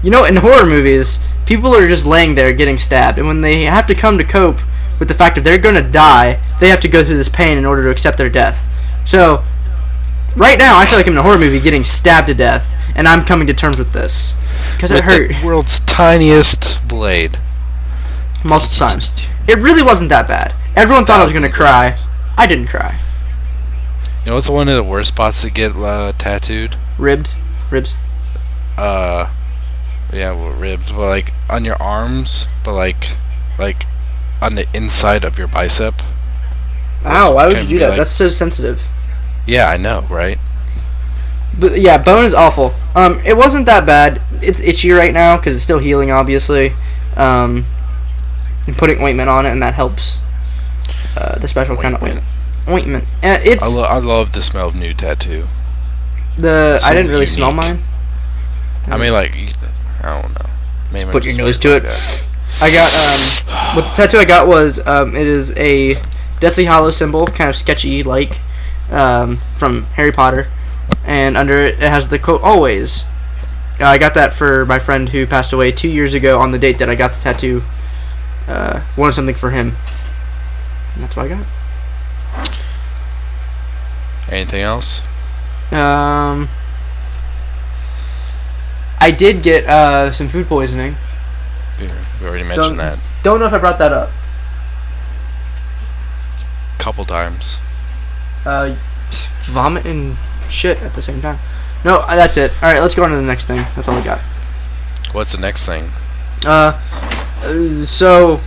in horror movies, people are just laying there getting stabbed, and when they have to come to cope with the fact that they're going to die, they have to go through this pain in order to accept their death. So, right now, I feel like I'm in a horror movie getting stabbed to death, and I'm coming to terms with this. Because it hurt. The world's tiniest blade. Multiple times. It really wasn't that bad. Everyone thought I was going to cry. I didn't cry. You know what's one of the worst spots to get tattooed? Ribs. Yeah, well, ribs, but like on your arms, but like on the inside of your bicep. Ow, why would you do that? That's so sensitive. Yeah, I know, right? But yeah, bone is awful. It wasn't that bad. It's itchy right now because it's still healing, obviously. And putting ointment on it, and that helps. The special kind of ointment. I love the smell of new tattoo. I didn't really smell mine. I mean, like, I don't know. Maybe put your nose to it. I got what the tattoo I got was it is a Deathly Hallow symbol, kind of sketchy like from Harry Potter, and under it has the quote "always." I got that for my friend who passed away 2 years ago on the date that I got the tattoo. Wanted something for him, and that's what I got. Anything else? I did get some food poisoning. We already mentioned that. Don't know if I brought that up. Couple times. Vomit and shit at the same time. No, that's it. All right, let's go on to the next thing. That's all I got. What's the next thing? So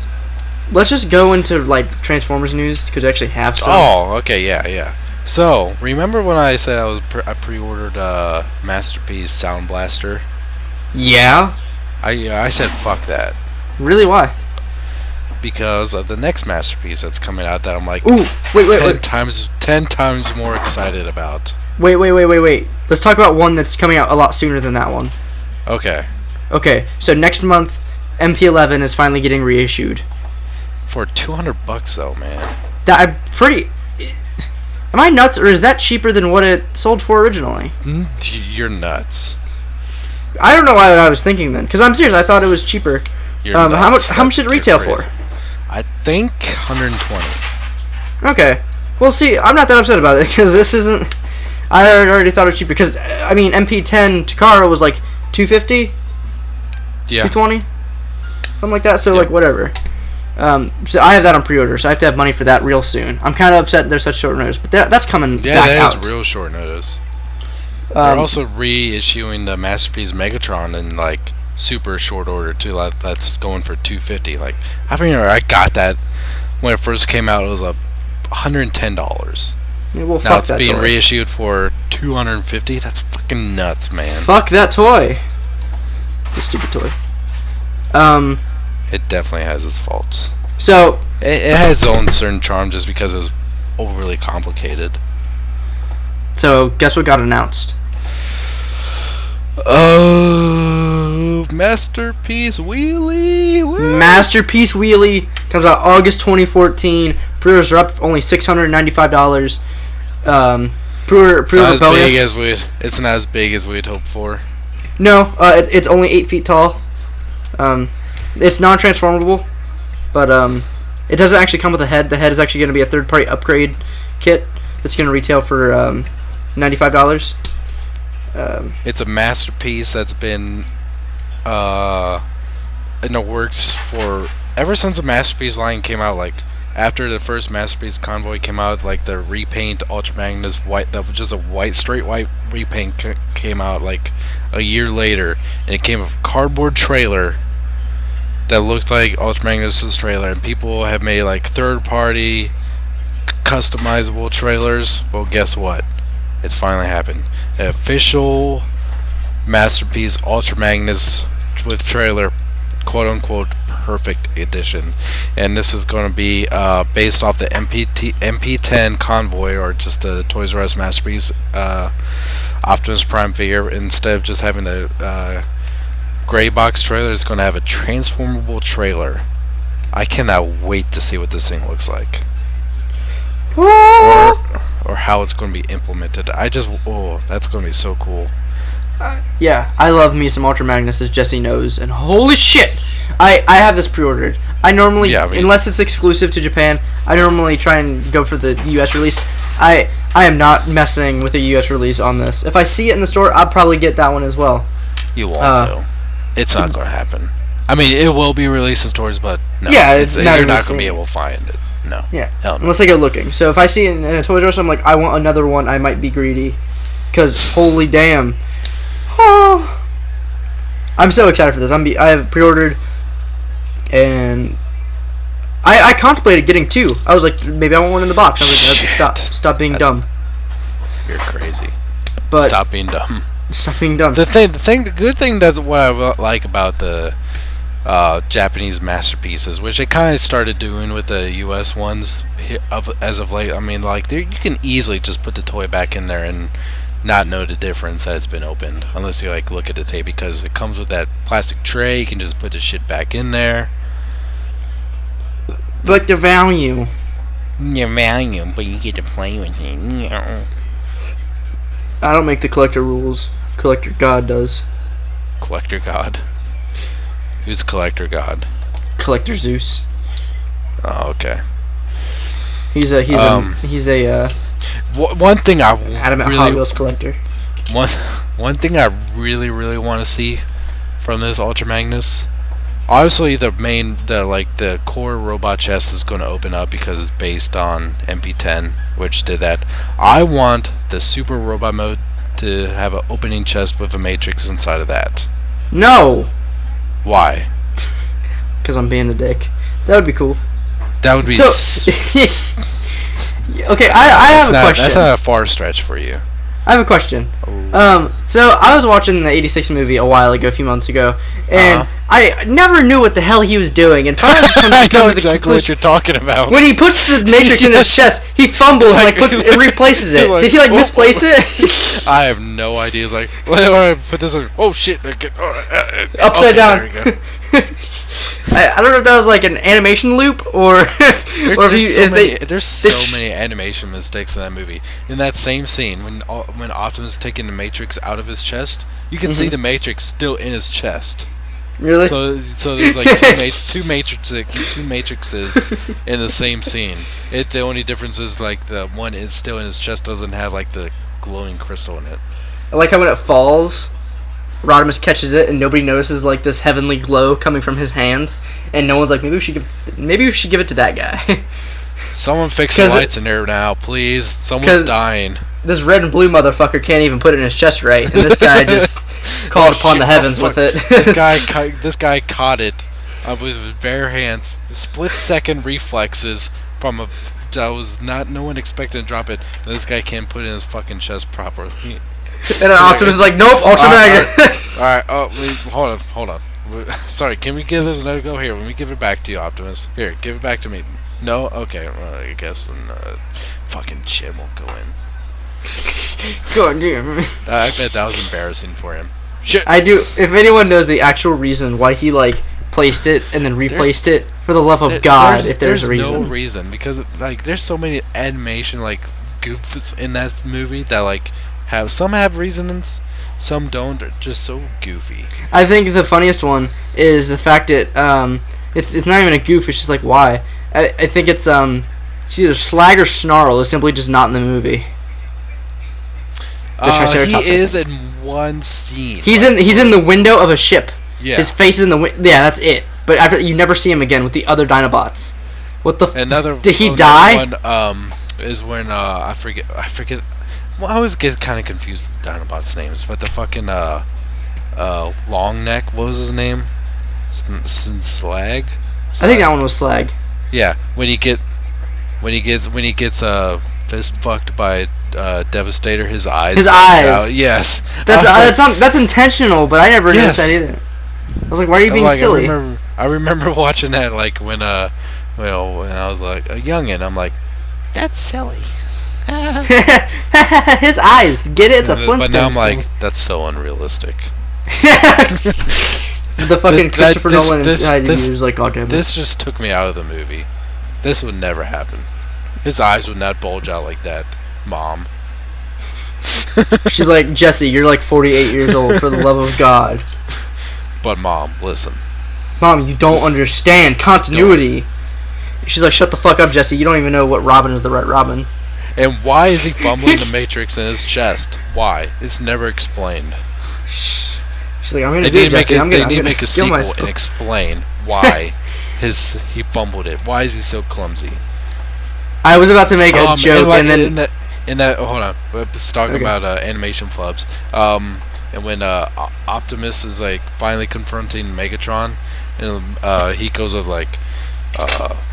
let's just go into like Transformers news because I actually have some. Oh, okay, yeah. So remember when I said I pre-ordered Masterpiece Sound Blaster? Yeah. I said fuck that. Really? Why? because of the next masterpiece that's coming out that I'm like Ooh, wait. 10 times more excited about. Wait. Let's talk about one that's coming out a lot sooner than that one. Okay. Okay, so next month, MP11 is finally getting reissued. For $200 though, man. That I'm pretty. Am I nuts, or is that cheaper than what it sold for originally? You're nuts. I don't know why I was thinking then, because I'm serious. I thought it was cheaper. You're nuts. How much did it retail for? I think 120. Okay. Well, see, I'm not that upset about it because this isn't. I already thought it was cheaper because I mean MP10 Takara was like 250, Yeah. 220, something like that. So Yeah. like whatever. So I have that on pre-order, so I have to have money for that real soon. I'm kind of upset there's such short notice, but that's coming back out. Yeah, that is real short notice. They're also reissuing the Masterpiece Megatron in like super short order too. That's going for $250. Like I got that when it first came out. It was $110. Yeah, well, Now fuck it's that being toy. reissued for $250. That's fucking nuts, man. Fuck that toy. The stupid toy. It definitely has its faults. So It has its own certain charm just because it was overly complicated. guess what got announced? Oh, Masterpiece Wheelie. Woo. Masterpiece Wheelie comes out August 2014. Pre-orders are up only $695. Pre-order bonus. It's not as big as we'd hoped for. No, it's only 8 feet tall. It's non-transformable, but it doesn't actually come with a head. The head is actually going to be a third-party upgrade kit that's going to retail for $95. It's a masterpiece that's been in the works for ever since the Masterpiece line came out. Like after the first Masterpiece Convoy came out, like the repaint Ultra Magnus white, that was just a straight white repaint came out like a year later, and it came with a cardboard trailer that looked like Ultra Magnus's trailer, and people have made like third-party customizable trailers. Well, guess what? It's finally happened. An official Masterpiece Ultra Magnus with trailer, quote-unquote perfect edition, and this is going to be based off the MP10 Convoy, or just the Toys R Us Masterpiece Optimus Prime figure. Instead of just having a gray box trailer, it's going to have a transformable trailer. I cannot wait to see what this thing looks like, or how it's going to be implemented. That's going to be so cool. Yeah, I love me some Ultra Magnus, as Jesse knows, and holy shit, I have this pre-ordered. I normally, unless it's exclusive to Japan, I normally try and go for the US release. I am not messing with a US release on this. If I see it in the store, I'll probably get that one as well. You won't though. It's not going to happen. I mean, it will be released in stores, but no. Yeah, you're not going to be able to find it. No. Yeah. Hell no. Unless I go looking. So if I see it in a Toys R Us, I'm like, I want another one. I might be greedy, because holy damn. Oh. I'm so excited for this. I have pre-ordered, and I contemplated getting 2. I was like, maybe I want one in the box. I was like, stop being dumb. You're crazy. But stop being dumb. Stop being dumb. The good thing that's what I like about the Japanese masterpieces, which they kind of started doing with the US ones as of late. I mean, like you can easily just put the toy back in there and not know the difference that it's been opened, unless you like look at the tape, because it comes with that plastic tray. You can just put the shit back in there. But the value. Your value, but you get to play with it. I don't make the collector rules. Collector God does. Collector God? Who's Collector God? Collector Zeus. Oh, okay. He's a one thing I adamant really, Hot Wheels collector. One thing I really want to see from this Ultra Magnus, obviously the core robot chest is going to open up because it's based on MP10, which did that. I want the super robot mode to have an opening chest with a matrix inside of that. No. Why? Because I'm being a dick. That would be cool. That would be okay, I have a question. That's not a far stretch for you. I have a question. So I was watching the '86 movie a while ago, a few months ago, and I never knew what the hell he was doing, and finally just I come know to the exactly what conclusion. you're talking about. When he puts the Matrix in his chest, he fumbles and and replaces it. Like, Did he misplace it? I have no idea. It's like, well, put this on. Oh shit! Upside down. There we go. I don't know if that was like an animation loop or There's so many animation mistakes in that movie. In that same scene, when Optimus is taking the Matrix out of his chest, you can see the Matrix still in his chest. Really? So there's like two matrices in the same scene. The only difference is like the one is still in his chest doesn't have like the glowing crystal in it. I like how when it falls, Rodimus catches it and nobody notices like this heavenly glow coming from his hands, and no one's like, maybe we should give it to that guy. Someone fix the lights in there now, please. Someone's dying. This red and blue motherfucker can't even put it in his chest right, and this guy just called upon the heavens with it. This guy caught it with his bare hands. Split-second reflexes from a that was not no one expected to drop it. And this guy can't put it in his fucking chest properly. And then Optimus is like, nope, Ultra Mega. Alright, hold on. Sorry, can we give this another go here? Let me give it back to you, Optimus. Here, give it back to me. No? Okay, well, I guess fucking shit won't go in. God damn. I bet that was embarrassing for him. Shit. I do. If anyone knows the actual reason why he placed it and then replaced it, for the love of God, if there's a reason. There's no reason, because there's so many animation goofs in that movie that some have reasons, some don't. They're just so goofy. I think the funniest one is the fact that it's not even a goof. It's just why. I think it's either Slag or Snarl is simply just not in the movie. He is in one scene. He's in the window of a ship. Yeah. His face is in the yeah, that's it. But after you never see him again with the other Dinobots. What the? Did he die? One is when I forget. Well, I always get kind of confused with Dinobots' names, but the fucking long neck. What was his name? Slag. I think that one was Slag. Yeah, when he gets fist fucked by Devastator, his eyes. His eyes. Yes. That's intentional, but I never noticed that either. I was like, why are you being silly? I remember watching that when I was like a youngin'. I'm like, that's silly. His eyes. Get it? It's a Flintstones. But now I'm like, that's so unrealistic. The fucking Christopher Nolan is like, God damn it. This just took me out of the movie. This would never happen. His eyes would not bulge out like that, Mom. She's like, Jesse, you're 48 years old, for the love of God. But Mom, listen. Mom, you don't understand continuity. She's like, shut the fuck up, Jesse. You don't even know what Robin is the right Robin. And why is he fumbling the Matrix in his chest? Why? It's never explained. She's like, I'm gonna do it, Jesse. They need to make a sequel and explain why he fumbled it. Why is he so clumsy? I was about to make a joke, and then hold on, we're talking about animation flubs. And when Optimus is finally confronting Megatron, and he goes of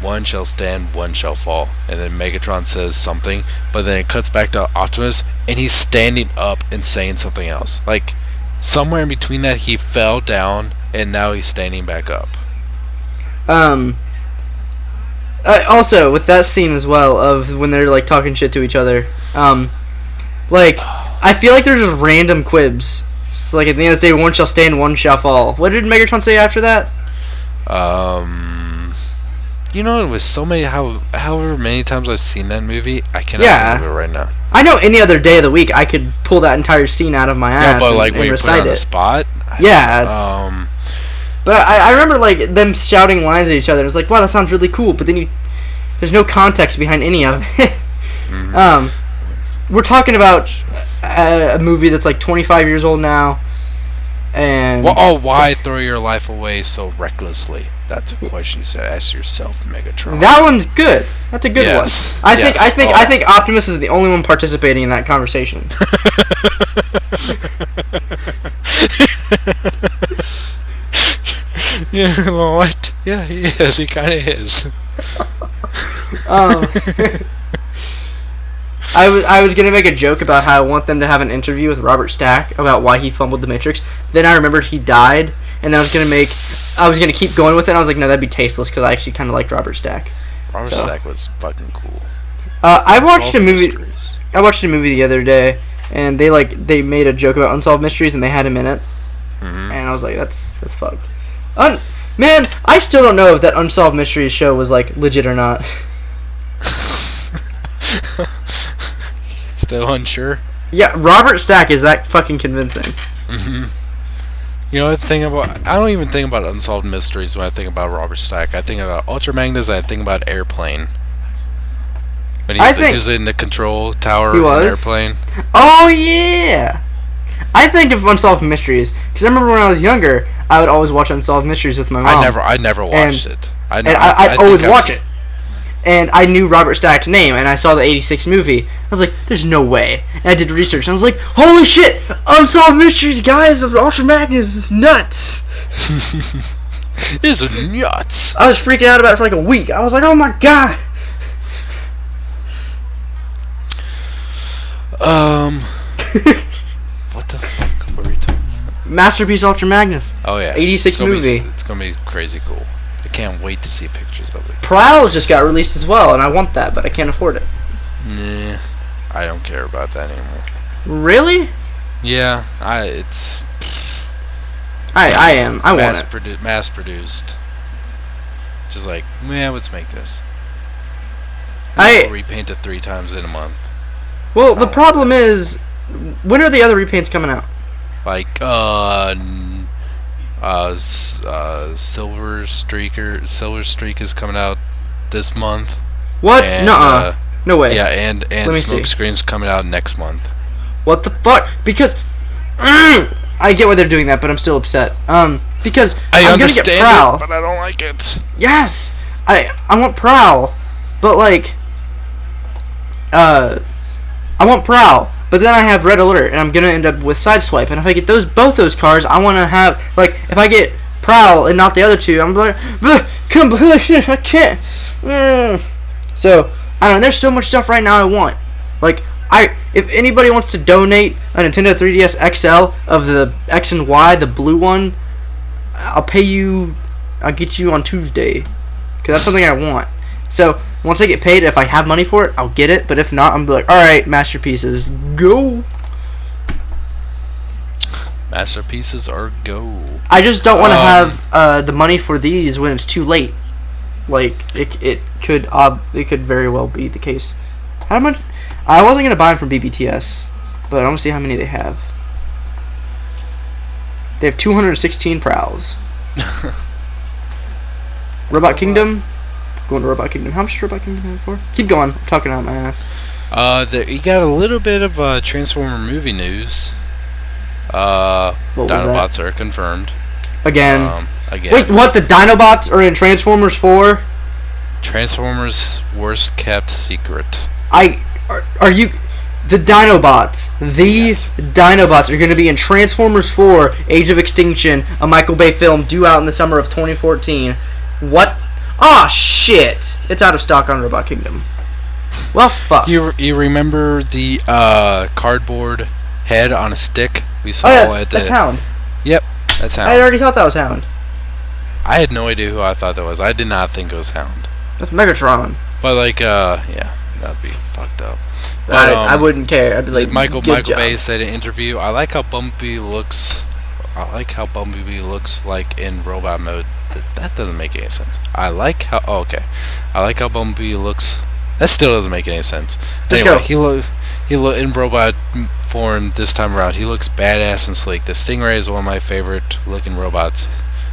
one shall stand, one shall fall, and then Megatron says something, but then it cuts back to Optimus, and he's standing up and saying something else. Somewhere in between that, he fell down, and now he's standing back up. Also, with that scene as well, of when they're talking shit to each other, I feel like they're just random quibs. It's at the end of the day, one shall stand, one shall fall. What did Megatron say after that? It was so many. However many times I've seen that movie, I cannot think of it right now. I know any other day of the week I could pull that entire scene out of my ass but and when you recite put it on the spot, yeah. But I remember them shouting lines at each other. It's like, wow, that sounds really cool. But then there's no context behind any of it. We're talking about a movie that's 25 years old now. And why throw your life away so recklessly? That's a question you should ask yourself, Megatron. That one's good. That's a good one. I think Optimus is the only one participating in that conversation. Yeah, what? Yeah, he is. He kind of is. I was gonna make a joke about how I want them to have an interview with Robert Stack about why he fumbled the Matrix. Then I remembered he died, and I was gonna keep going with it. And I was like, no, that'd be tasteless because I actually kind of liked Robert Stack. Robert Stack was fucking cool. I watched a movie. Mysteries. I watched a movie the other day, and they made a joke about Unsolved Mysteries, and they had him in it, and I was like, that's fucked. Man, I still don't know if that Unsolved Mysteries show was like legit or not. Still unsure. Yeah, Robert Stack is that fucking convincing. You know, I don't even think about Unsolved Mysteries when I think about Robert Stack. I think about Ultra Magnus, and I think about Airplane. When he was in the control tower in Airplane. Oh, yeah! I think of Unsolved Mysteries, because I remember when I was younger, I would always watch Unsolved Mysteries with my mom. I never watched it. I'd always watch it. And I knew Robert Stack's name, and I saw the 86 movie. I was like, there's no way. And I did research, and I was like, holy shit! Unsolved Mysteries, guys, of Ultra Magnus is nuts! This is nuts! I was freaking out about it for like a week. I was like, oh my god! What the fuck were we talking about? Masterpiece Ultra Magnus. Oh yeah, 86 movie. It's gonna be crazy cool. I can't wait to see pictures of it. Prowl just got released as well, and I want that, but I can't afford it. Nah, I don't care about that anymore. Really? Yeah, I am. I want it. Mass produced. Just like, man, let's make this. I'll repaint it 3 times in a month. Well, the problem is, when are the other repaints coming out? Like, Silver Streak is coming out this month. What? Nuh-uh. No way. Yeah, and Smoke Screen's coming out next month. What the fuck? Because I get why they're doing that, but I'm still upset. Because I'm gonna get Prowl, but I don't like it. Yes, I want Prowl, but like, I want Prowl. But then I have Red Alert, and I'm gonna end up with Sideswipe. And if I get both those cars, I want to have, like, if I get Prowl and not the other two, I'm like, I can't. So I don't know. There's so much stuff right now I want. Like, if anybody wants to donate a Nintendo 3DS XL of the X and Y, the blue one, I'll pay you. I'll get you on Tuesday, because that's something I want. So once I get paid, if I have money for it, I'll get it. But if not, I'm gonna be like, all right, masterpieces, go. Masterpieces are go. I just don't want to have the money for these when it's too late. Like it could very well be the case. How much? I wasn't gonna buy them from BBTS, but I want to see how many they have. They have 216 Prowls. Robot Kingdom. Going to Robot Kingdom. How much is Robot Kingdom for? Keep going. I'm talking out my ass. You got a little bit of Transformer movie news. Dinobots are confirmed. Again. Again. Wait, what? The Dinobots are in Transformers 4? Transformers' worst kept secret. Are you... The Dinobots. These Dinobots are going to be in Transformers 4, Age of Extinction, a Michael Bay film due out in the summer of 2014. What? Ah, shit! It's out of stock on Robot Kingdom. Well, fuck. You remember the cardboard head on a stick we saw that's Hound. Yep, that's Hound. I already thought that was Hound. I had no idea who I thought that was. I did not think it was Hound. That's Megatron. But like, yeah, that'd be fucked up. But, I wouldn't care. I'd be like, Michael Bay said in an interview, I like how Bumblebee looks like in robot mode. That doesn't make any sense. I like how Bumblebee looks. That still doesn't make any sense. Anyway, he look in robot form this time around. He looks badass and sleek. The Stingray is one of my favorite looking robots.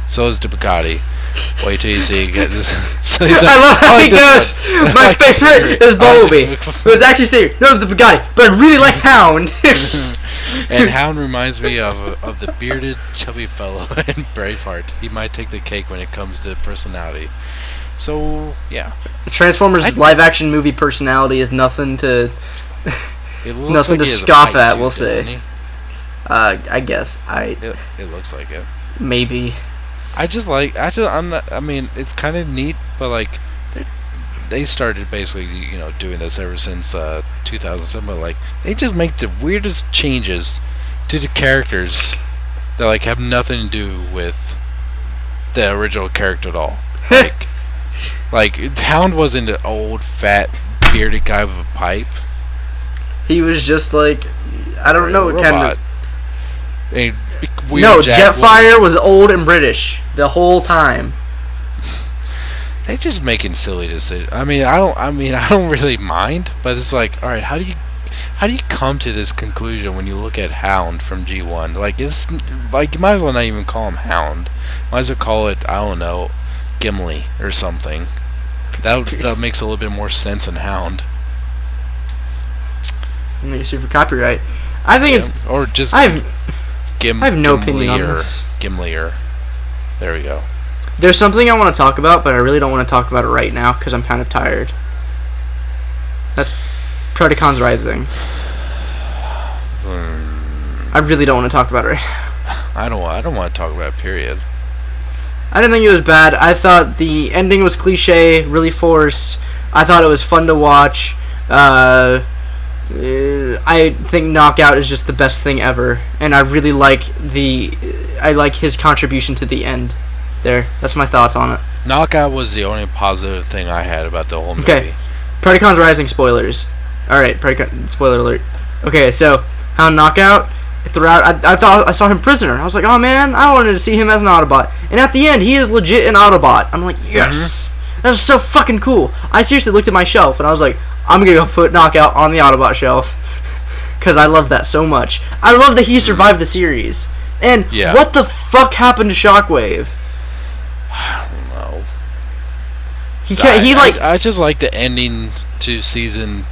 So is the Bugatti. Wait till you see this. So he's like, I love how he goes. My favorite is Bumblebee. It was actually saying no, the Bugatti, but I really like Hound. And Hound reminds me of the bearded, chubby fellow in Braveheart. He might take the cake when it comes to personality. So yeah, the Transformers live-action movie personality is nothing to nothing to scoff at. We'll say. I guess It looks like it. Maybe. I mean, it's kind of neat, but like, they started basically, doing this ever since 2007. But like, they just make the weirdest changes to the characters that like have nothing to do with the original character at all. Like, Hound wasn't an old, fat, bearded guy with a pipe. He was just like, I don't know what kind of. No, Jetfire was old and British the whole time. They're just making silly decisions. I mean, I don't really mind, but it's like, all right, how do you come to this conclusion when you look at Hound from G1? Like, it's like you might as well not even call him Hound. Might as well call it, I don't know, Gimli or something. That makes a little bit more sense than Hound. I'm gonna sue for copyright. I think it's or just I have no opinion on this. Gimlier. There we go. There's something I want to talk about, but I really don't want to talk about it right now because I'm kind of tired. That's Predacons Rising. I really don't want to talk about it right now. I don't want to talk about it, period. I didn't think it was bad. I thought the ending was cliche, really forced. I thought it was fun to watch. I think Knockout is just the best thing ever, and I really like his contribution to the end. There, that's my thoughts on it. Knockout was the only positive thing I had about the whole movie. Okay, Predacons Rising spoilers. All right, spoiler alert. Okay, so Hound Knockout. Throughout, I thought I saw him prisoner. I was like, oh man, I wanted to see him as an Autobot. And at the end, he is legit an Autobot. I'm like, yes, that was so fucking cool. I seriously looked at my shelf and I was like, I'm gonna go put Knockout on the Autobot shelf because I love that so much. I love that he survived the series. And what the fuck happened to Shockwave? I don't know. I just like the ending to season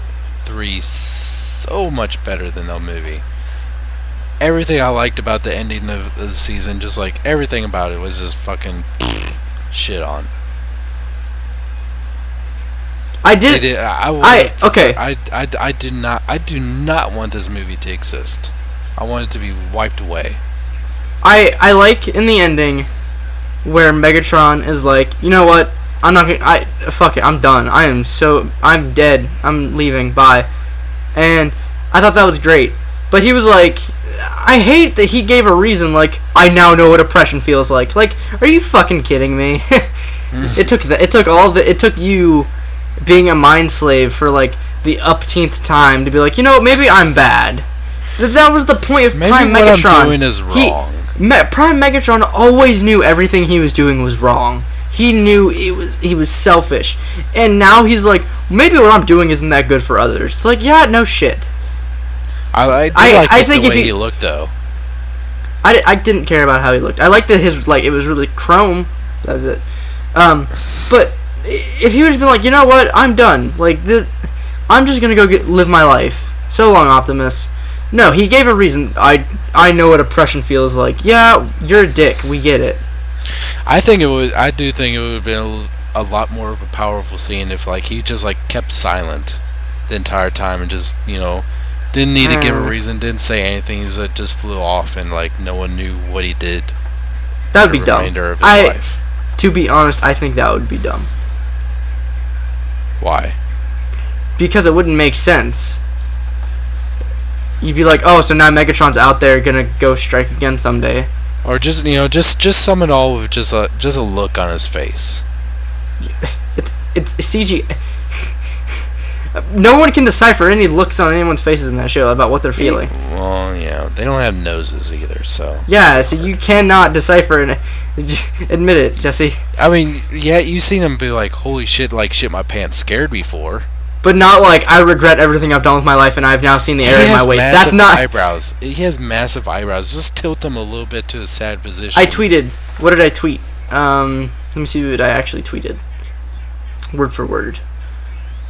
3 so much better than the movie. Everything I liked about the ending of the season, just like everything about it, was just fucking shit on. I do not want this movie to exist. I want it to be wiped away. I like in the ending where Megatron is like, you know what? I'm not gonna. Fuck it. I'm done. I'm dead. I'm leaving. Bye. And I thought that was great. But he was like, I hate that he gave a reason like, I now know what oppression feels like. Like, are you fucking kidding me? It took you being a mind slave for like the upteenth time to be like, you know, maybe I'm bad. That was the point of Prime Megatron. Maybe what I'm doing is wrong. Prime Megatron always knew everything he was doing was wrong. He knew he was selfish. And now he's like, maybe what I'm doing isn't that good for others. It's like, yeah, no shit. I think the way he looked though. I didn't care about how he looked. I liked that it was really chrome. That's it. But if he would have been like, you know what, I'm done. Like I'm just gonna go live my life. So long, Optimus. No, he gave a reason. I know what oppression feels like. Yeah, you're a dick. We get it. I do think it would have been a lot more of a powerful scene if like he just like kept silent the entire time and just, you know, didn't need to give a reason, didn't say anything. He just flew off and like no one knew what he did. That would be dumb. Remainder of his life. To be honest, I think that would be dumb. Why? Because it wouldn't make sense. You'd be like, oh, so now Megatron's out there gonna go strike again someday. Or just, you know, just sum it all with just a look on his face. It's CG. No one can decipher any looks on anyone's faces in that show about what they're feeling. Well, yeah, they don't have noses either, so. Yeah, so you cannot decipher and admit it, Jesse. I mean, yeah, you've seen him be like, holy shit, like shit my pants scared before. But not like, I regret everything I've done with my life and I've now seen the error in my ways. That's not eyebrows. He has massive eyebrows. Just tilt them a little bit to a sad position. I tweeted. What did I tweet? Let me see what I actually tweeted. Word for word.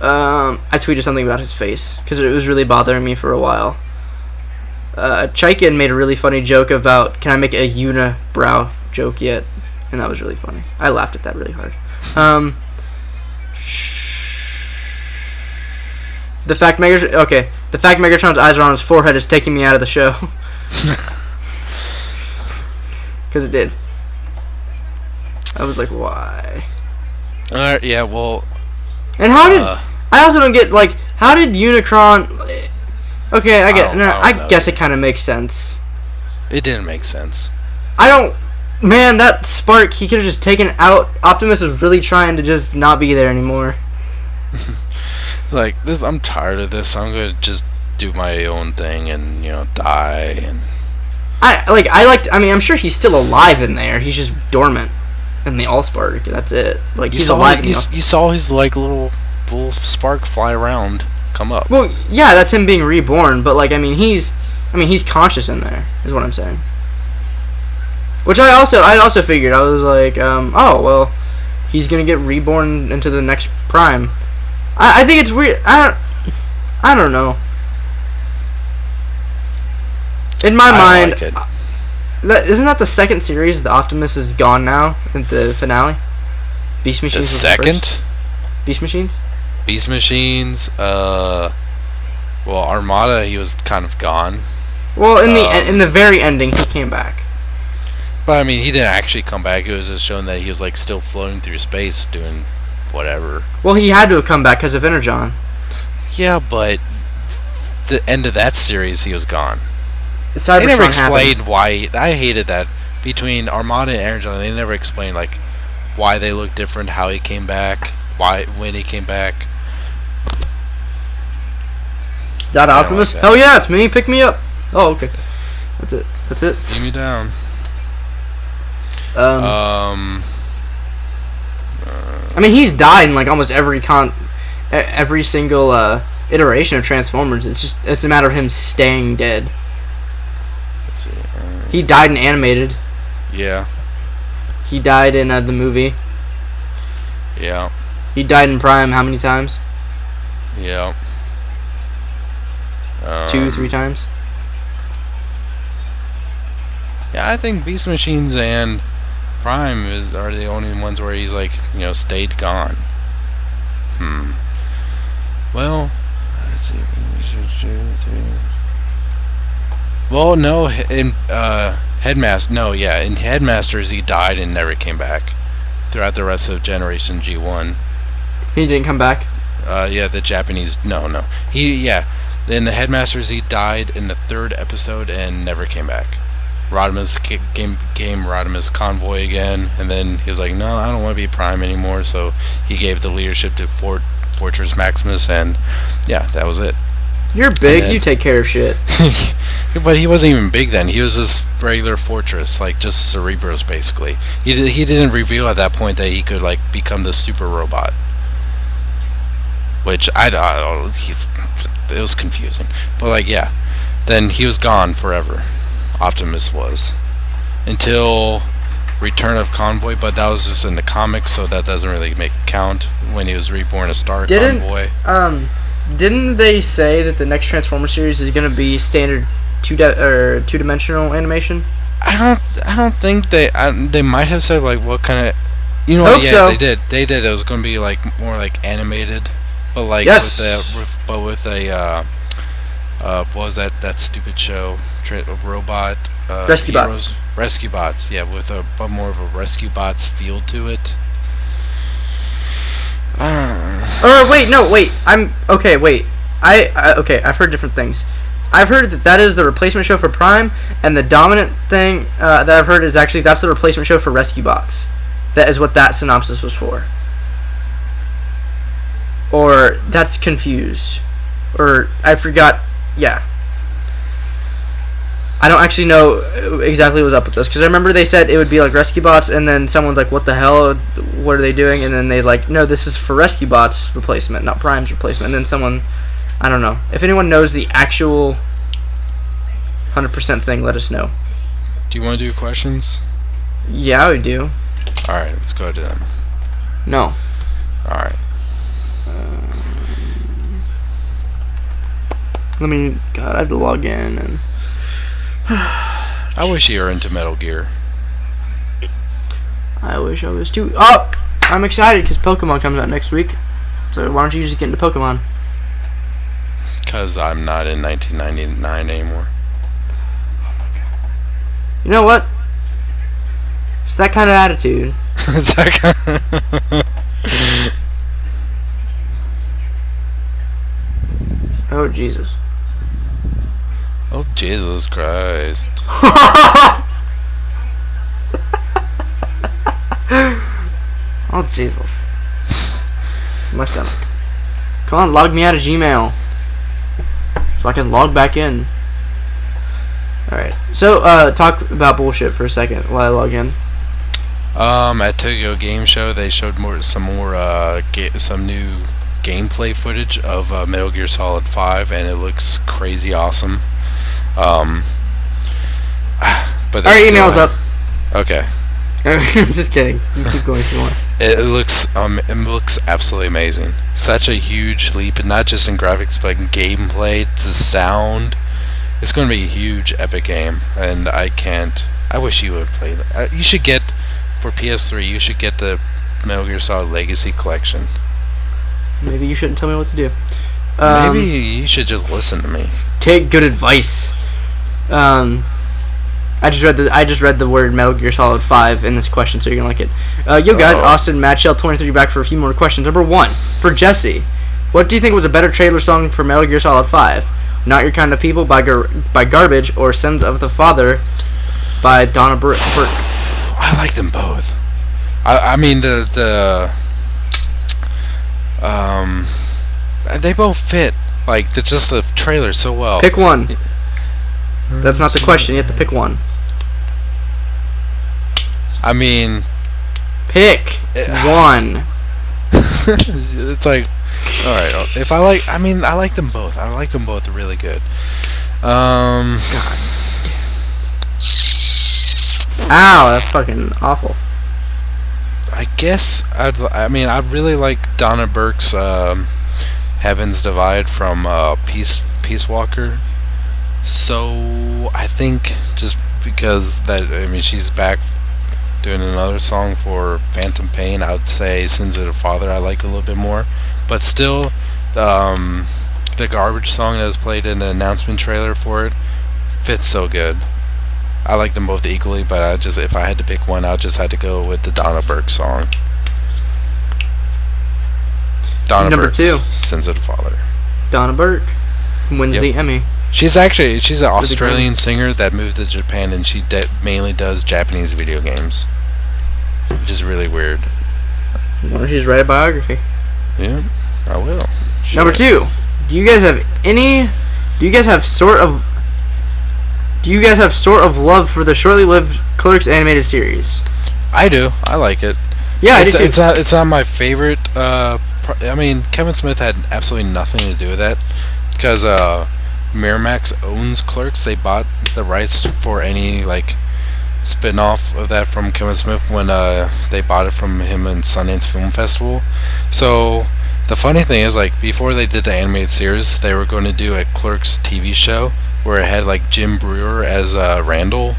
I tweeted something about his face because it was really bothering me for a while. Chaikin made a really funny joke about, can I make a unibrow joke yet? And that was really funny. I laughed at that really hard. The fact Megatron's eyes are on his forehead is taking me out of the show. Because it did. I was like, why? Alright, yeah, well. And how did I also don't get like how did Unicron? Okay, I guess it kind of makes sense. It didn't make sense. I don't. Man, that spark, he could have just taken out. Optimus is really trying to just not be there anymore. Like this, I'm tired of this. I'm gonna just do my own thing and die. And I mean, I'm sure he's still alive in there. He's just dormant in the Allspark. That's it. Like, he's alive. You saw his like little spark fly around, come up. Well, yeah, that's him being reborn. But like, I mean, he's conscious in there. Is what I'm saying. Which I also figured. I was like, oh well, he's gonna get reborn into the next Prime. I think it's weird. I don't know. In my mind, isn't that the second series? The Optimus is gone now in the finale. Beast Machines. The second. Beast Machines. Beast Machines. Well, Armada, he was kind of gone. Well, in the very ending, he came back. But I mean, he didn't actually come back. It was just showing that he was like still floating through space, doing whatever. Well, he had to have come back because of Energon. Yeah, but the end of that series, he was gone. Cybertron they never explained happened. why. I hated that between Armada and Energon. They never explained like why they looked different, how he came back, when he came back. Is that Optimus? Like that. Hell yeah, it's me. Pick me up. Oh, okay. That's it. See me down. I mean, he's died in like almost every single iteration of Transformers. It's a matter of him staying dead. Let's see. He died in animated. Yeah. He died in the movie. Yeah. He died in Prime how many times? Yeah. 2, 3 times. Yeah, I think Beast Machines and Prime are the only ones where he's like, stayed gone. Well, let's see. Well, no, in Headmaster, no, yeah, in Headmasters he died and never came back throughout the rest of Generation G1. He didn't come back? Yeah, the Japanese, no. In the Headmasters he died in the 3rd episode and never came back. Rodimus came Rodimus Convoy again, and then he was like, no, I don't want to be Prime anymore, so he gave the leadership to Fortress Maximus, and yeah, that was it. You're big, then, you take care of shit. But he wasn't even big then. He was this regular Fortress, like just Cerebros, basically. He didn't reveal at that point that he could like become the super robot, which it was confusing. But like, yeah, then he was gone forever. Optimus was until Return of Convoy, but that was just in the comics, so that doesn't really count. When he was reborn as Star Convoy. Didn't they say that the next Transformer series is going to be standard two-dimensional animation? I don't think they might have said like what kind of so. They did it was going to be like more like animated, but like yes. with a what was that stupid show? Robot Rescue Heroes? Bots. Rescue Bots, yeah, with a more of a Rescue Bots feel to it. Wait. I've heard different things. I've heard that is the replacement show for Prime, and the dominant thing that I've heard is actually that's the replacement show for Rescue Bots. That is what that synopsis was for. Or that's confused. Or I forgot. Yeah. I don't actually know exactly what's up with this, because I remember they said it would be like Rescue Bots, and then someone's like, what the hell, what are they doing? And then they like, no, this is for Rescue Bots replacement, not Prime's replacement. And then someone, I don't know. If anyone knows the actual 100% thing, let us know. Do you want to do questions? Yeah, we do. Alright, let's go to them. No. Alright. God, I have to log in and... I wish you were into Metal Gear. I wish I was too. Oh! I'm excited because Pokemon comes out next week. So why don't you just get into Pokemon? Because I'm not in 1999 anymore. Oh my god. You know what? It's that kind of attitude. It's that kind of... Oh, Jesus. Oh, Jesus Christ. Oh, Jesus. My stomach. Come on, log me out of Gmail. So I can log back in. Alright. So, talk about bullshit for a second while I log in. At Tokyo Game Show, they showed some new gameplay footage of Metal Gear Solid 5, and it looks crazy awesome. But our email's up. Okay. I'm just kidding. You keep going if you want. It looks absolutely amazing. Such a huge leap, not just in graphics, but in gameplay, to sound. It's going to be a huge, epic game, and I wish you would play that. You should get, for PS3, you should get the Metal Gear Solid Legacy Collection. Maybe you shouldn't tell me what to do. Maybe you should just listen to me. Take good advice. I just read the word Metal Gear Solid 5 in this question, so you're gonna like it. Yo guys, Austin, Matt Shell 23 back for a few more questions. Number 1, for Jesse, what do you think was a better trailer song for Metal Gear Solid 5? Not Your Kind of People by Garbage, or Sins of the Father by Donna Burke? I like them both. I mean they both fit. Like, they're just the trailer so well. Pick one. That's not the question. You have to pick one. I mean, pick one. It's like, all right. If I like them both. I like them both really good. God. Ow, that's fucking awful. I guess I really like Donna Burke's Heaven's Divide from Peace Walker. So I think just because she's back doing another song for Phantom Pain, I would say Sins of the Father I like a little bit more. But still, the Garbage song that was played in the announcement trailer for it fits so good. I like them both equally, but if I had to pick one, I just had to go with the Donna Burke song. Donna Burke's 2, Sins of the Father. Donna Burke wins the Emmy. She's an Australian singer that moved to Japan, and she mainly does Japanese video games, which is really weird. Why don't you just write a biography? Yeah, I will. Sure. Number 2, do you guys have sort of love for the shortly lived Clerks animated series? I do. I like it. Yeah, I do too. It's not my favorite. Kevin Smith had absolutely nothing to do with that, because Miramax owns Clerks. They bought the rights for any spin-off of that from Kevin Smith when they bought it from him in Sundance Film Festival. So the funny thing is, before they did the animated series, they were going to do a Clerks TV show where it had Jim Brewer as Randall,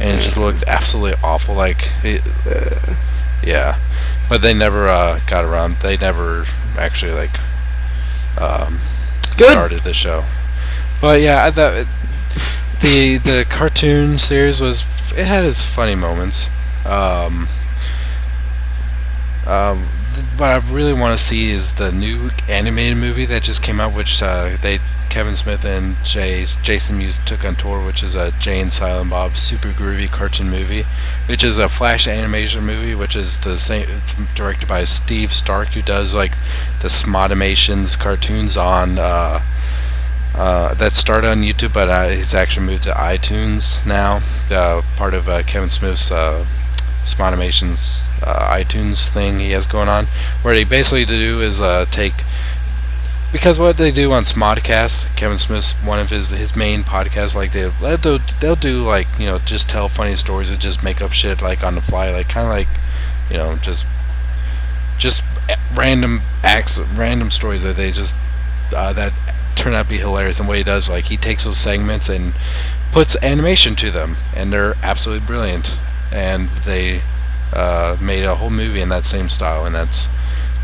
and it just looked absolutely awful. Yeah, but they never got around. They never actually started the show. But yeah, I thought the cartoon series it had its funny moments. What I really want to see is the new animated movie that just came out, which Kevin Smith and Jason Mewes took on tour, which is a Jay and Silent Bob super groovy cartoon movie, which is a Flash animation movie, which is the same, directed by Steve Stark, who does the Smodimations cartoons on that started on YouTube, but he's actually moved to iTunes now, part of Kevin Smith's Smodimations iTunes thing he has going on, where they basically do is because what they do on Smodcast, Kevin Smith's one of his main podcasts, they'll do just tell funny stories and just make up shit on the fly, kind of just random acts, random stories that they just that turn out to be hilarious. And what he does, he takes those segments and puts animation to them, and they're absolutely brilliant. And they made a whole movie in that same style, and that's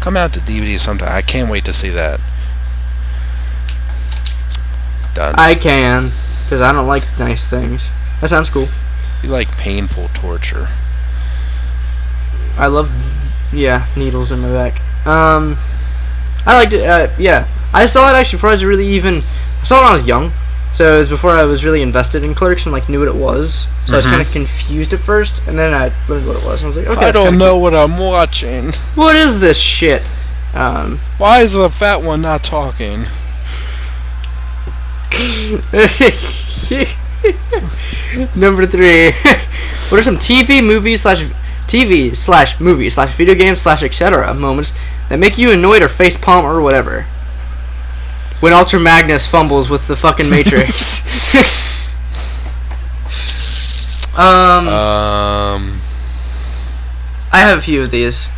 coming out to DVD sometime. I can't wait to see that. Done. I can, because I don't like nice things. That sounds cool. You like painful torture. I love, needles in my back. I liked it. Yeah, I saw it actually before I was I saw it when I was young, So it was before I was really invested in Clerks and like knew what it was. So I was kind of confused at first, and then I learned what it was. And I was like, okay, I don't know what I'm watching. What is this shit? Why is the fat one not talking? Number 3. What are some TV/movie slash video game slash etc. moments that make you annoyed or face palm or whatever? When Ultra Magnus fumbles with the fucking Matrix. I have a few of these.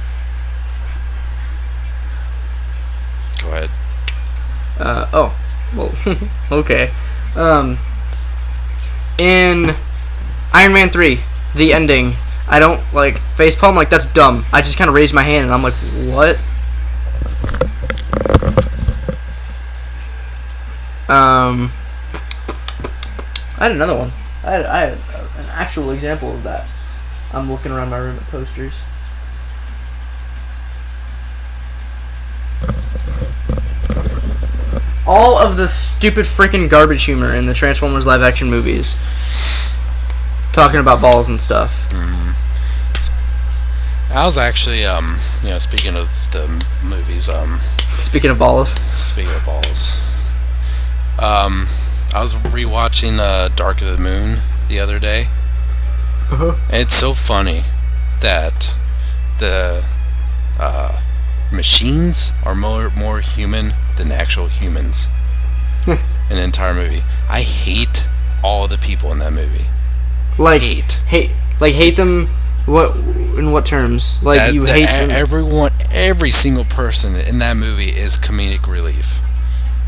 Go ahead. Okay. In Iron Man 3, the ending, I don't like facepalm, like that's dumb. I just kind of raised my hand and I'm like, what? I had another one. I had an actual example of that. I'm looking around my room at posters. All of the stupid freaking garbage humor in the Transformers live action movies. Talking about balls and stuff. Mm-hmm. I was actually, speaking of the movies, Speaking of balls. I was rewatching Dark of the Moon the other day. Uh-huh. And it's so funny that the machines are more human than actual humans in the entire movie. I hate all the people in that movie. Like hate them. What in what terms? Like hate them? Every single person in that movie is comedic relief.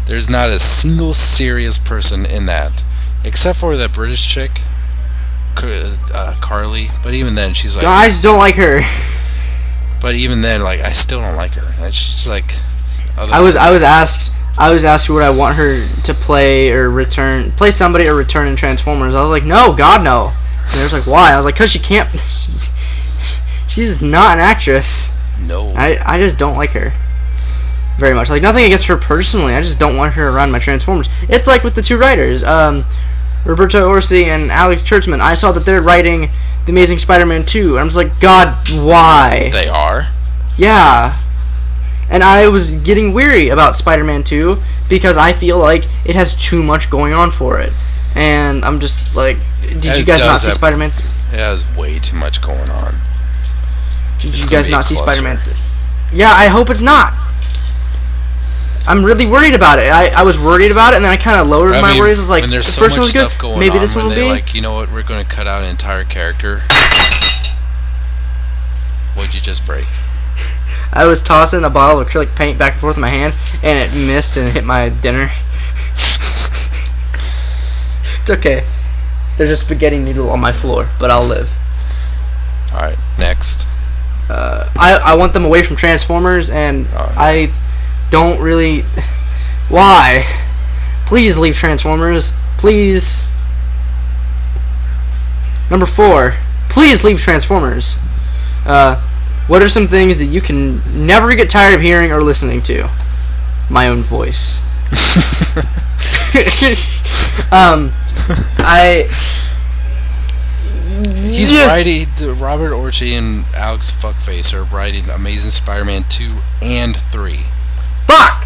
There's not a single serious person in that, except for that British chick, Carly. But even then, she's like, I just don't like her. But even then, like, I still don't like her. It's just like, I was asked would I want her to play somebody or return in Transformers. I was like, no, God no. And they was like, why? I was like, cause she can't. She's not an actress. No. I just don't like her very much. Like, nothing against her personally. I just don't want her around my Transformers. It's like with the two writers, Roberto Orci and Alex Kurtzman. I saw that they're writing The Amazing Spider-Man 2, and I'm just like, God, why? They are? Yeah. And I was getting weary about Spider-Man 2 because I feel like it has too much going on for it. And I'm just like, did you guys not see Spider-Man 3? It has way too much going on. Did you guys not see Spider-Man 3? Yeah, I hope it's not. I'm really worried about it. I was worried about it, and then I kind of lowered my worries. I was like, when there's so first much one was stuff good. going Maybe on, this one will be. Like, you know what, we're going to cut out an entire character. What'd you just break? I was tossing a bottle of acrylic paint back and forth in my hand, and it missed and hit my dinner. It's okay. There's a spaghetti noodle on my floor, but I'll live. Alright, next. I want them away from Transformers, and I don't really... Why? Please leave Transformers. Please. Number 4. Please leave Transformers. What are some things that you can never get tired of hearing or listening to? My own voice. He's writing... Robert Orci and Alex Fuckface are writing Amazing Spider-Man 2 and 3. Fuck!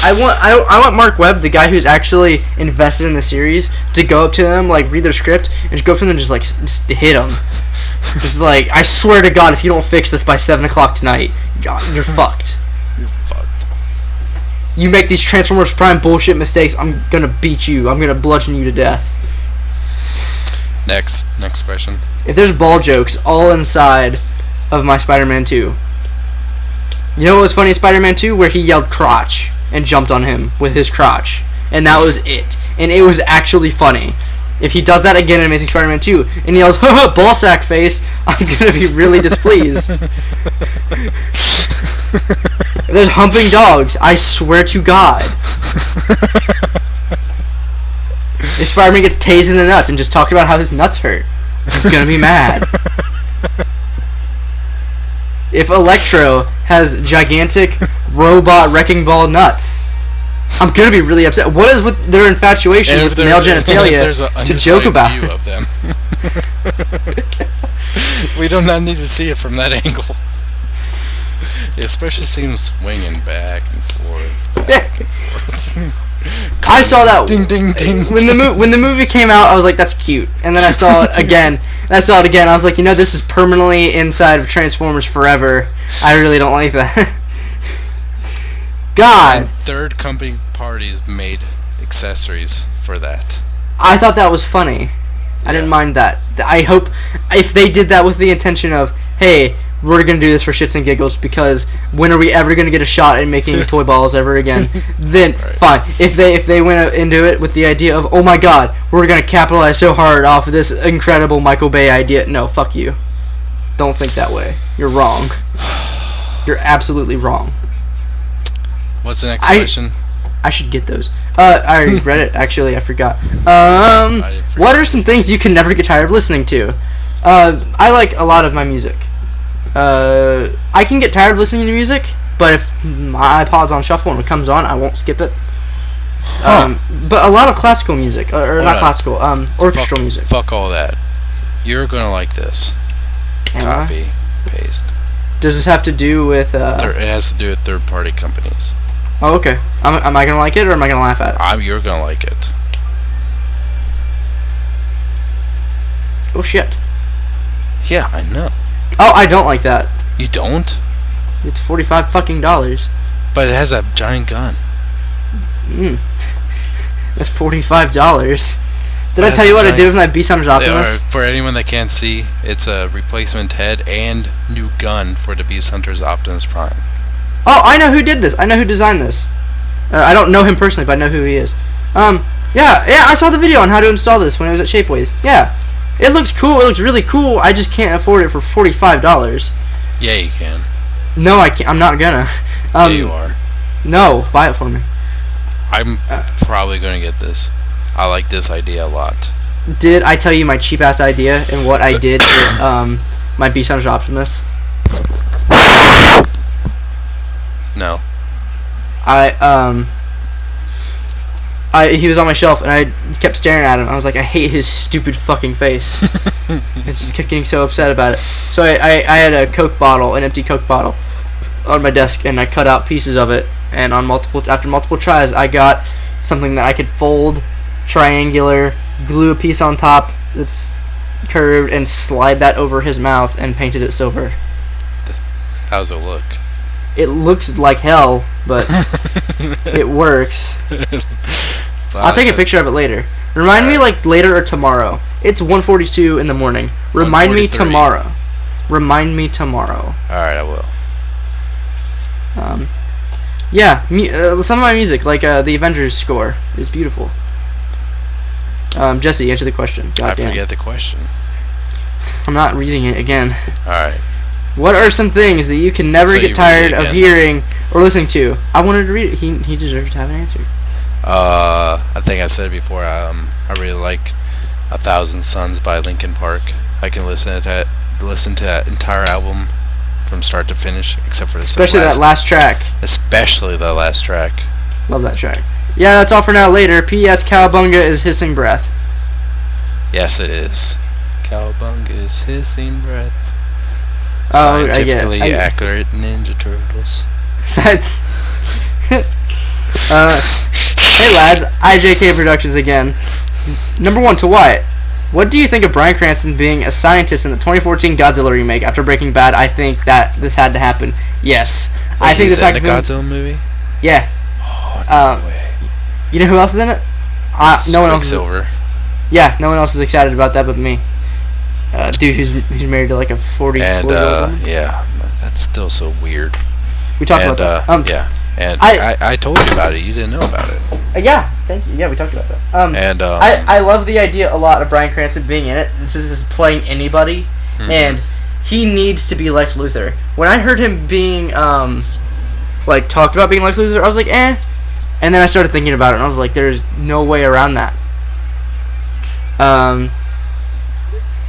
I want Mark Webb, the guy who's actually invested in the series, to go up to them, like, read their script, and just go up to them and just hit them. Just like, I swear to God, if you don't fix this by 7 o'clock tonight, God, you're fucked. You're fucked. You make these Transformers Prime bullshit mistakes, I'm gonna beat you. I'm gonna bludgeon you to death. Next question. If there's ball jokes all inside of my Spider-Man 2, you know what was funny in Spider-Man 2? Where he yelled crotch and jumped on him with his crotch. And that was it. And it was actually funny. If he does that again in Amazing Spider-Man 2 and he yells, "Ha ballsack face," I'm gonna be really displeased. If there's humping dogs, I swear to God. If Spider-Man gets tased in the nuts and just talked about how his nuts hurt, I'm gonna be mad. If Electro has gigantic robot wrecking ball nuts. I'm gonna be really upset. What is with their infatuation with male genitalia to joke about? View of them. We do not need to see it from that angle. Especially seeing them swinging back and forth. Back and forth. I saw that ding, ding, ding, when the movie came out. I was like, "That's cute," and then I saw it again. I was like, this is permanently inside of Transformers forever. I really don't like that. God. And third company parties made accessories for that. I thought that was funny. I didn't mind that. I hope if they did that with the intention of, hey, we're going to do this for shits and giggles because when are we ever going to get a shot at making toy balls ever again? Then, fine. If they went into it with the idea of, oh my god, we're going to capitalize so hard off of this incredible Michael Bay idea. No, fuck you. Don't think that way. You're wrong. You're absolutely wrong. What's the next question? I should get those. I already read it, actually. I forgot. What are some things you can never get tired of listening to? I like a lot of my music. I can get tired of listening to music, but if my iPod's on shuffle and it comes on, I won't skip it. But a lot of classical music, or not classical, orchestral music. Fuck all that. You're gonna like this. Copy, paste. Does this have to do with? It has to do with third-party companies. Oh, okay. Am I gonna like it, or am I gonna laugh at it? You're gonna like it. Oh shit. Yeah, I know. Oh, I don't like that. You don't? It's $45 fucking dollars. But it has a giant gun. That's $45. Did I tell you what I did with my Beast Hunters Optimus? For anyone that can't see, it's a replacement head and new gun for the Beast Hunters Optimus Prime. Oh, I know who did this. I know who designed this. I don't know him personally, but I know who he is. Yeah, I saw the video on how to install this when I was at Shapeways. Yeah. It looks cool. It looks really cool. I just can't afford it for $45. Yeah, you can. No, I can't. I'm not gonna. Yeah, you are. No, buy it for me. I'm probably gonna get this. I like this idea a lot. Did I tell you my cheap ass idea and what I did to my Beast Hunters Optimus? No. He was on my shelf and I kept staring at him. I was like, I hate his stupid fucking face. I just kept getting so upset about it. So I had a Coke bottle, an empty Coke bottle, on my desk, and I cut out pieces of it. And after multiple tries, I got something that I could fold, triangular, glue a piece on top that's curved, and slide that over his mouth and painted it silver. How's it look? It looks like hell, but it works. I'll take a picture of it later. Remind me like later or tomorrow. It's 1:42 in the morning. Remind me tomorrow. Remind me tomorrow. Alright, I will. Yeah, some of my music, like the Avengers score, is beautiful. Jesse, answer the question. I forget the question. I'm not reading it again. Alright. What are some things that you can never get tired of hearing or listening to? I wanted to read it. He deserves to have an answer. I think I said it before. I really like 1,000 Suns by Linkin Park. I can listen to that entire album from start to finish, except for that last track. Especially the last track. Love that track. Yeah, that's all for now. Later. P.S. Cowabunga is hissing breath. Yes, it is. Cowabunga is hissing breath. Oh, Scientifically accurate Ninja Turtles. Hey lads, IJK Productions again. Number 1 to Wyatt. What do you think of Bryan Cranston being a scientist in the 2014 Godzilla remake after Breaking Bad? I think that this had to happen. Yes. Wait, I think this in the Godzilla movie? Yeah. Oh, no way. You know who else is in it? No one else is. Silver. Yeah, no one else is excited about that but me. Dude who's married to like a 40-year-old woman. Yeah, that's still so weird. We talked about that. Yeah, and I told you about it. You didn't know about it. Yeah, thank you. Yeah, we talked about that. I love the idea a lot of Bryan Cranston being in it. This is playing anybody, and he needs to be Lex Luthor. When I heard him being talked about being Lex Luthor, I was like, eh. And then I started thinking about it, and I was like, there's no way around that.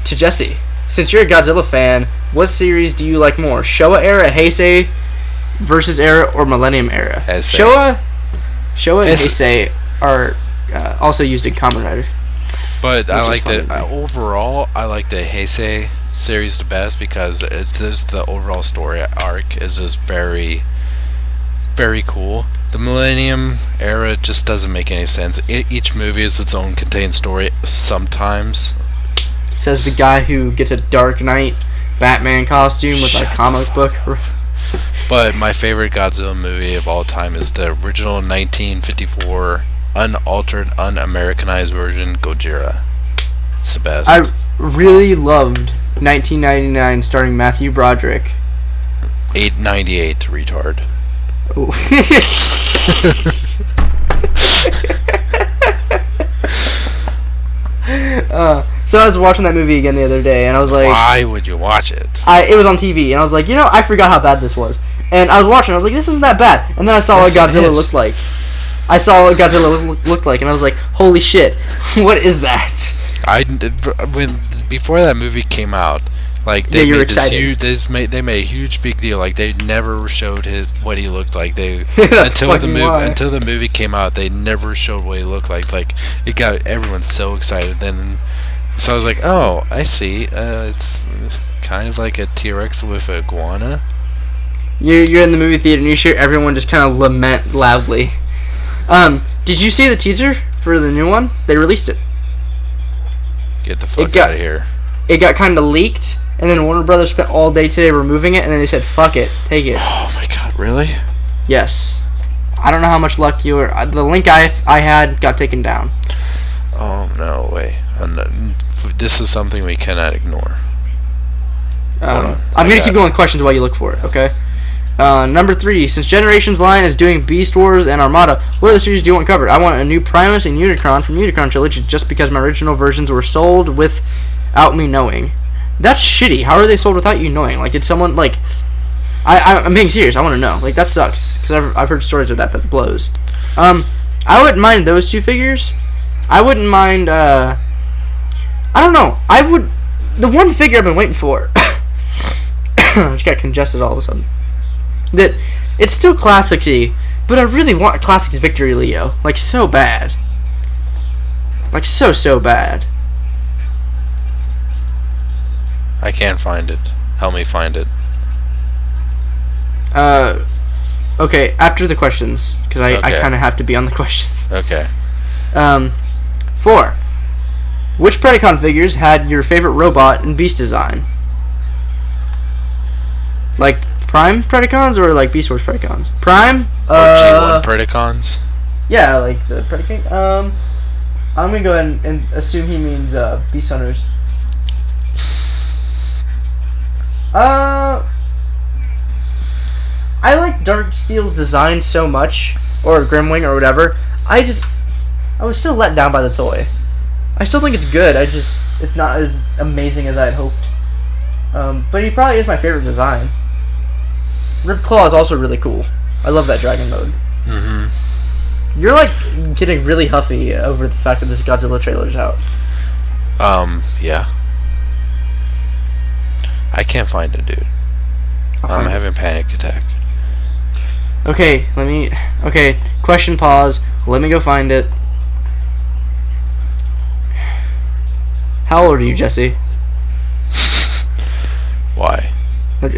To Jesse, since you're a Godzilla fan, what series do you like more? Showa era, Heisei, Versus era or Millennium era. Heisei. Showa and Heisei are also used in Kamen Rider. But I like overall. I like the Heisei series the best because the overall story arc is just very, very cool. The Millennium era just doesn't make any sense. Each movie is its own contained story sometimes. Says the guy who gets a Dark Knight Batman costume with a comic book. But my favorite Godzilla movie of all time is the original 1954 unaltered, un-Americanized version, Gojira. It's the best. I really loved 1999 starring Matthew Broderick. 898 retard. So I was watching that movie again the other day, and I was like, why would you watch it? It was on TV, and I was like, I forgot how bad this was. And I was watching, I was like, this isn't that bad. And then I saw what Godzilla looked like. I saw what Godzilla looked like, and I was like, holy shit, what is that? Before that movie came out, like they made this huge, they made a huge big deal. Like they never showed what he looked like. Until the movie came out, they never showed what he looked like. Like it got everyone so excited. So I was like, oh, I see. It's kind of like a T-Rex with a iguana. You're in the movie theater and you hear everyone just kind of lament loudly. Did you see the teaser for the new one? They released it. Get the fuck out of here. It got kind of leaked, and then Warner Brothers spent all day today removing it, and then they said, fuck it, take it. Oh my god, really? Yes. I don't know how much luck you were. The link I had got taken down. Oh, no way. This is something we cannot ignore. I'm going to keep going with questions while you look for it, okay? Number 3, since Generations Line is doing Beast Wars and Armada, what other series do you want covered? I want a new Primus and Unicron from Unicron Trilogy just because my original versions were sold without me knowing. That's shitty. How are they sold without you knowing? Like, did someone, like... I'm being serious. I want to know. Like, that sucks. Because I've heard stories of that blows. I wouldn't mind those 2 figures. I wouldn't mind, I don't know. The one figure I've been waiting for... I just got congested all of a sudden. That it's still classic-y, but I really want Classics Victory Leo. Like, so bad. Like, so bad. I can't find it. Help me find it. Okay, after the questions, because I kind of have to be on the questions. Okay. 4. Which Predacon figures had your favorite robot and beast design? Like, Prime Predacons or like Beast Wars Predacons? Prime? Or G1 Predacons? Yeah, like the Predacon. I'm gonna go ahead and assume he means Beast Hunters. I like Darksteel's design so much, or Grimwing or whatever. I was so let down by the toy. I still think it's good. It's not as amazing as I had hoped. But he probably is my favorite design. Ripped Claw is also really cool. I love that dragon mode. Mm-hmm. You're like getting really huffy over the fact that this Godzilla trailer is out. Yeah. I can't find it, dude. I'm having a panic attack. Okay, question pause. Let me go find it. How old are you, Jesse? Why?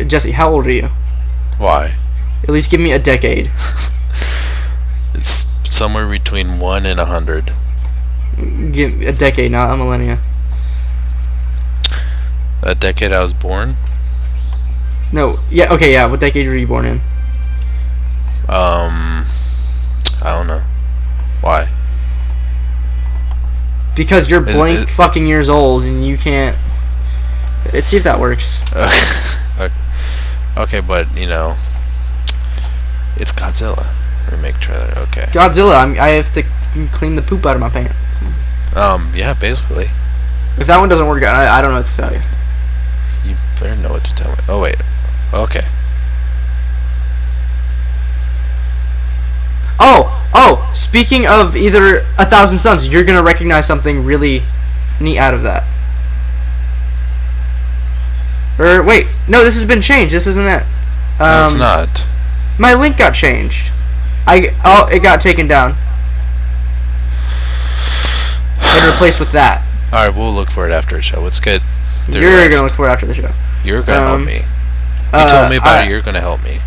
Jesse, how old are you? Why? At least give me a decade. It's somewhere between 1 and 100. Give a decade, not a millennia. A decade I was born? No, yeah, okay, yeah. What decade were you born in? I don't know. Why? Because you're blank fucking years old and you can't... Let's see if that works. Okay, but, it's Godzilla. Remake trailer, okay. Godzilla, I have to clean the poop out of my pants. Yeah, basically. If that one doesn't work out, I don't know what to tell you. You better know what to tell me. Oh, wait. Okay. Oh, speaking of either 1,000 Suns, you're going to recognize something really neat out of that. Or, wait, no, this has been changed. This isn't it. No, it's not. My link got changed. It got taken down and replaced with that. All right, we'll look for it after the show. It's good. You're gonna look for it after the show. You're gonna help me. You told me about it. You're gonna help me.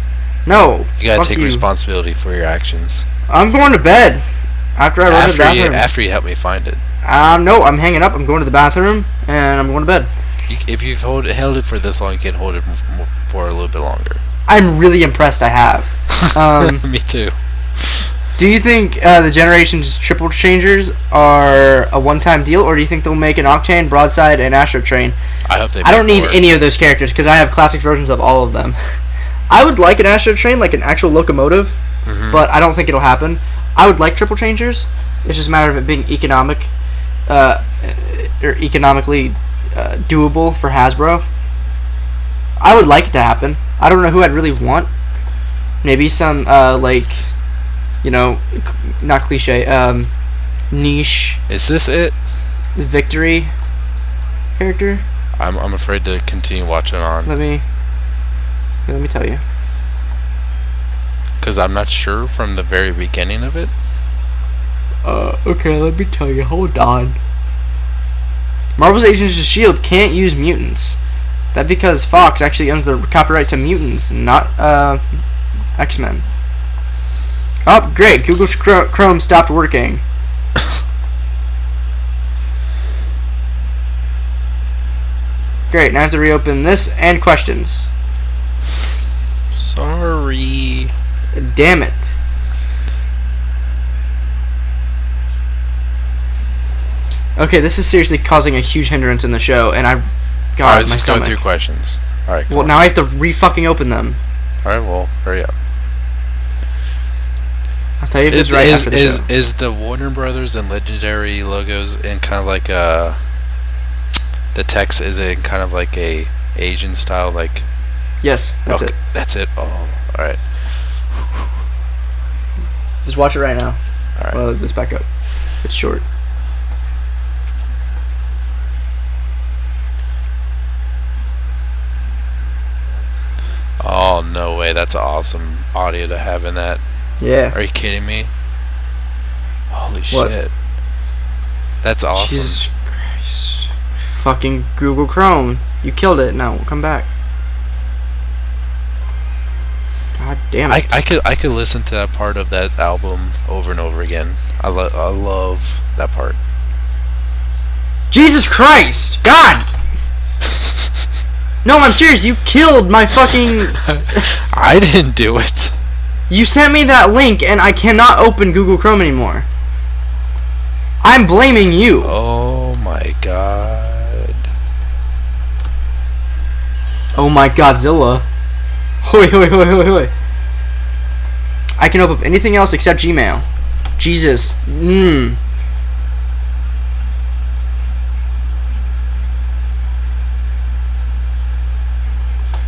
No. You gotta take responsibility for your actions. I'm going to bed after I run to the bathroom. After you help me find it. No, I'm hanging up. I'm going to the bathroom and I'm going to bed. If you've held it for this long, you can hold it for a little bit longer. I'm really impressed. I have. Me too. Do you think the Generations triple changers are a one-time deal, or do you think they'll make an Octane, Broadside, and Astro Train? I hope they. I don't need any of those characters because I have classic versions of all of them. I would like an Astro Train, like an actual locomotive, but I don't think it'll happen. I would like triple changers. It's just a matter of it being economically doable for Hasbro. I would like it to happen. I don't know who I'd really want. Maybe some not cliche, niche. Is this it? Victory character. I'm afraid to continue watching on. Let me tell you. Because I'm not sure from the very beginning of it. Okay, let me tell you. Hold on. Marvel's Agents of S.H.I.E.L.D. can't use mutants. That's because Fox actually owns the copyright to mutants, not X-Men. Oh, great. Google's Chrome stopped working. Great, now I have to reopen this and questions. Sorry. Damn it. Okay, this is seriously causing a huge hindrance in the show, and Alright, let's just go through questions. Alright, well, now I have to re-fucking open them. Alright, well, hurry up. I'll tell you if it's right after the show. Is the Warner Brothers and Legendary logos in kind of like the text, is it kind of like a Asian style, like? Yes, that's it. That's it. Oh, alright. Just watch it right now. Alright. Well, this back up. It's short. Oh, no way. That's awesome audio to have in that. Yeah. Are you kidding me? Holy What? shit. That's awesome. Jesus Christ. Fucking Google Chrome. You killed it. Now, come back. God damn it. I could listen to that part of that album over and over again. I love that part. Jesus Christ! God! No, I'm serious. You killed my fucking... I didn't do it. You sent me that link, and I cannot open Google Chrome anymore. I'm blaming you. Oh my god. Oh my Godzilla. Hoi, hoi, hoi, hoi, hoi. I can open anything else except Gmail. Jesus.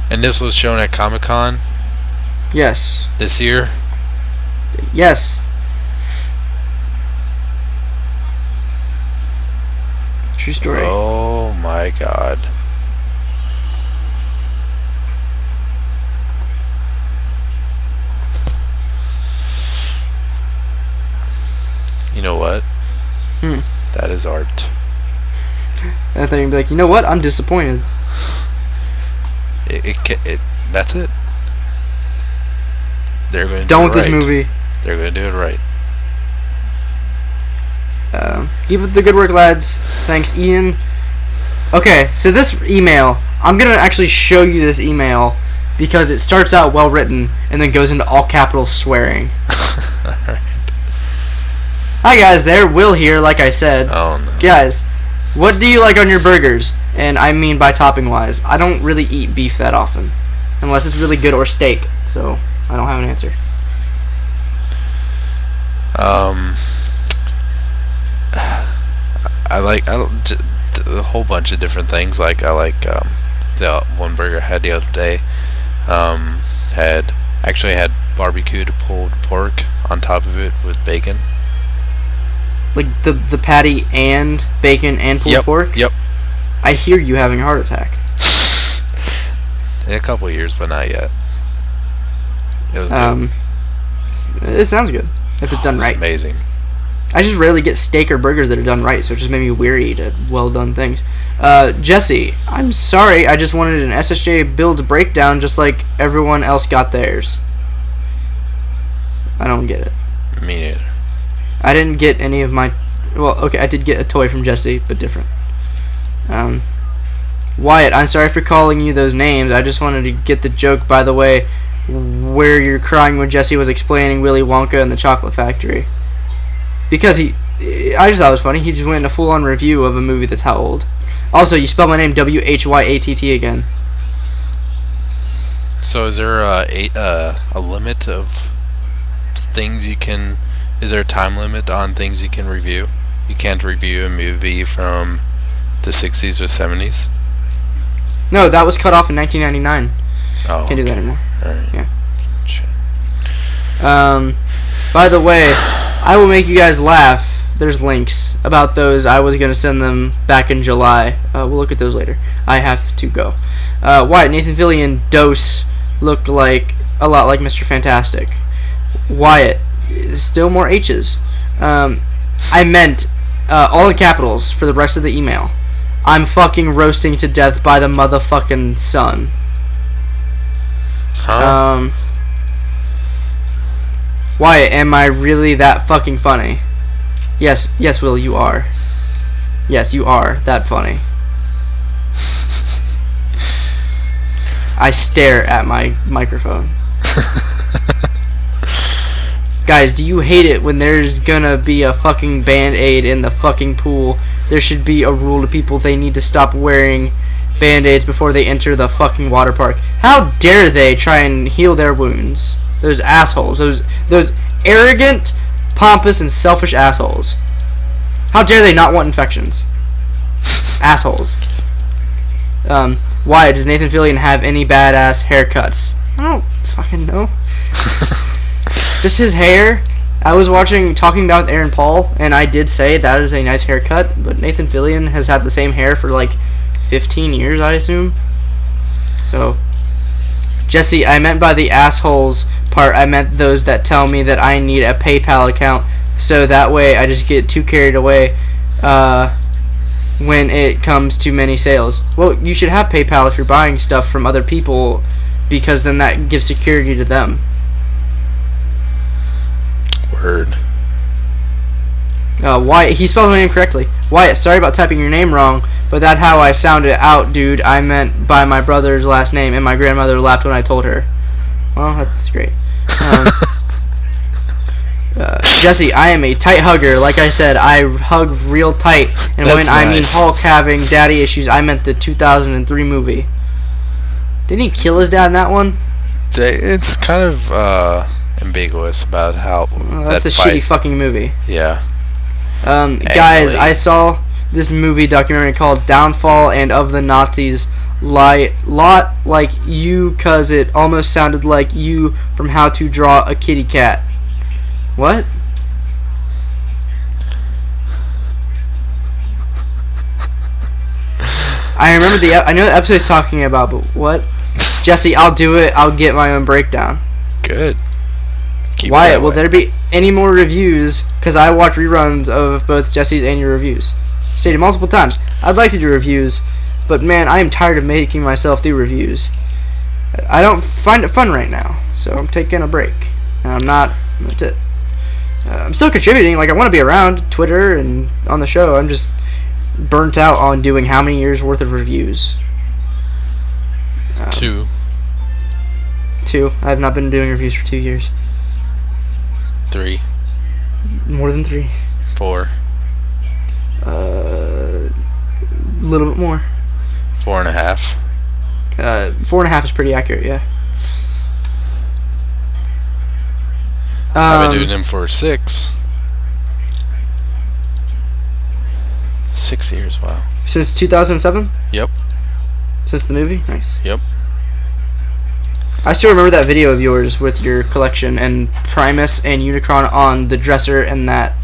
And this was shown at Comic-Con Yes. this year? Yes. True story. Oh my god. You know what? That is art. And I thought you'd be like, you know what? I'm disappointed. That's it. They're going to Done do with it this right. movie. They're going to do it right. Keep up the good work, lads. Thanks, Ian. Okay, so this email, I'm going to actually show you this email because it starts out well written and then goes into all capital swearing. Alright. Hi guys, there, Will here, like I said. Oh no. Guys, what do you like on your burgers? And I mean by topping wise. I don't really eat beef that often. Unless it's really good, or steak. So, I don't have an answer. I like a whole bunch of different things. Like I like the one burger I had the other day. Had barbecued pulled pork on top of it with bacon. Like the patty and bacon and pulled pork? Yep. I hear you having a heart attack. In a couple of years, but not yet. It was good. It sounds good if it's done right. Amazing. I just rarely get steak or burgers that are done right, so it just made me weary to well done things. Jesse, I'm sorry, I just wanted an SSJ build breakdown just like everyone else got theirs. I don't get it. Me neither. I didn't get any of my... Well, okay, I did get a toy from Jesse, but different. Wyatt, I'm sorry for calling you those names. I just wanted to get the joke, by the way, where you're crying when Jesse was explaining Willy Wonka and the Chocolate Factory. Because I just thought it was funny. He just went in a full-on review of a movie that's how old. Also, you spelled my name Whyatt again. So is there a limit of things you can... Is there a time limit on things you can review? You can't review a movie from the 60s or 70s? No, that was cut off in 1999. Oh, Can't do that anymore. Alright. Yeah. Shit. By the way, I will make you guys laugh. There's links about those. I was going to send them back in July. We'll look at those later. I have to go. Wyatt, Nathan Fillion, Dose look like a lot like Mr. Fantastic. Wyatt, still more H's. I meant all in capitals for the rest of the email. I'm fucking roasting to death by the motherfucking sun. Huh? Wyatt, am I really that fucking funny? Yes, Will, you are. Yes, you are that funny. I stare at my microphone. Guys, do you hate it when there's gonna be a fucking Band-Aid in the fucking pool? There should be a rule to people. They need to stop wearing Band-Aids before they enter the fucking water park. How dare they try and heal their wounds? Those assholes. Those arrogant, pompous, and selfish assholes. How dare they not want infections? Assholes. Why does Nathan Fillion have any badass haircuts? I don't fucking know. Just his hair. I was talking about with Aaron Paul, and I did say that is a nice haircut, but Nathan Fillion has had the same hair for like 15 years, I assume. So, Jesse, I meant by the assholes part, I meant those that tell me that I need a PayPal account, so that way I just get too carried away when it comes to many sales. Well, you should have PayPal if you're buying stuff from other people, because then that gives security to them. Word. Wyatt, he spelled my name correctly. Wyatt, sorry about typing your name wrong, but that's how I sounded out, dude. I meant by my brother's last name, and my grandmother laughed when I told her. Well, that's great. Jesse, I am a tight hugger. Like I said, I hug real tight. And That's when I mean nice. Hulk having daddy issues, I meant the 2003 movie. Didn't he kill his dad in that one? It's kind of ambiguous about how That's that a fight. shitty fucking movie. Yeah. Guys, I saw this movie documentary called Downfall and of the Nazis. Lot like you, cause it almost sounded like you from How to Draw a Kitty Cat. What? I remember I know the episode he's talking about, but what? Jesse, I'll do it. I'll get my own breakdown. Good. Keep it Wyatt, that will way. there be any more reviews? Because I watch reruns of both Jesse's and your reviews. Stated multiple times, I'd like to do reviews, but man, I am tired of making myself do reviews. I don't find it fun right now, so I'm taking a break. And I'm not. That's it. I'm still contributing. Like, I want to be around Twitter and on the show. I'm just burnt out on doing how many years worth of reviews? 2. 2. I have not been doing reviews for 2 years. 3. More than 3. 4. A little bit more. 4.5. 4.5 is pretty accurate, yeah. I've been doing them for 6. 6 years, wow. Since 2007? Yep. Since the movie? Nice. Yep. I still remember that video of yours with your collection and Primus and Unicron on the dresser and that,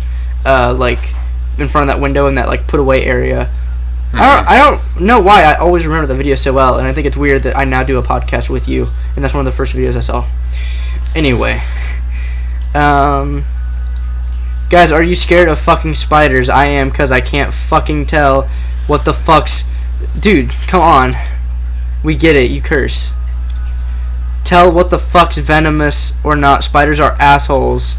like, in front of that window in that, like, put-away area. I don't know why I always remember the video so well, and I think it's weird that I now do a podcast with you, and that's one of the first videos I saw. Anyway. Guys, are you scared of fucking spiders? I am, because I can't fucking tell what the fuck's... Dude, come on. We get it, you curse. Tell what the fuck's venomous or not. Spiders are assholes.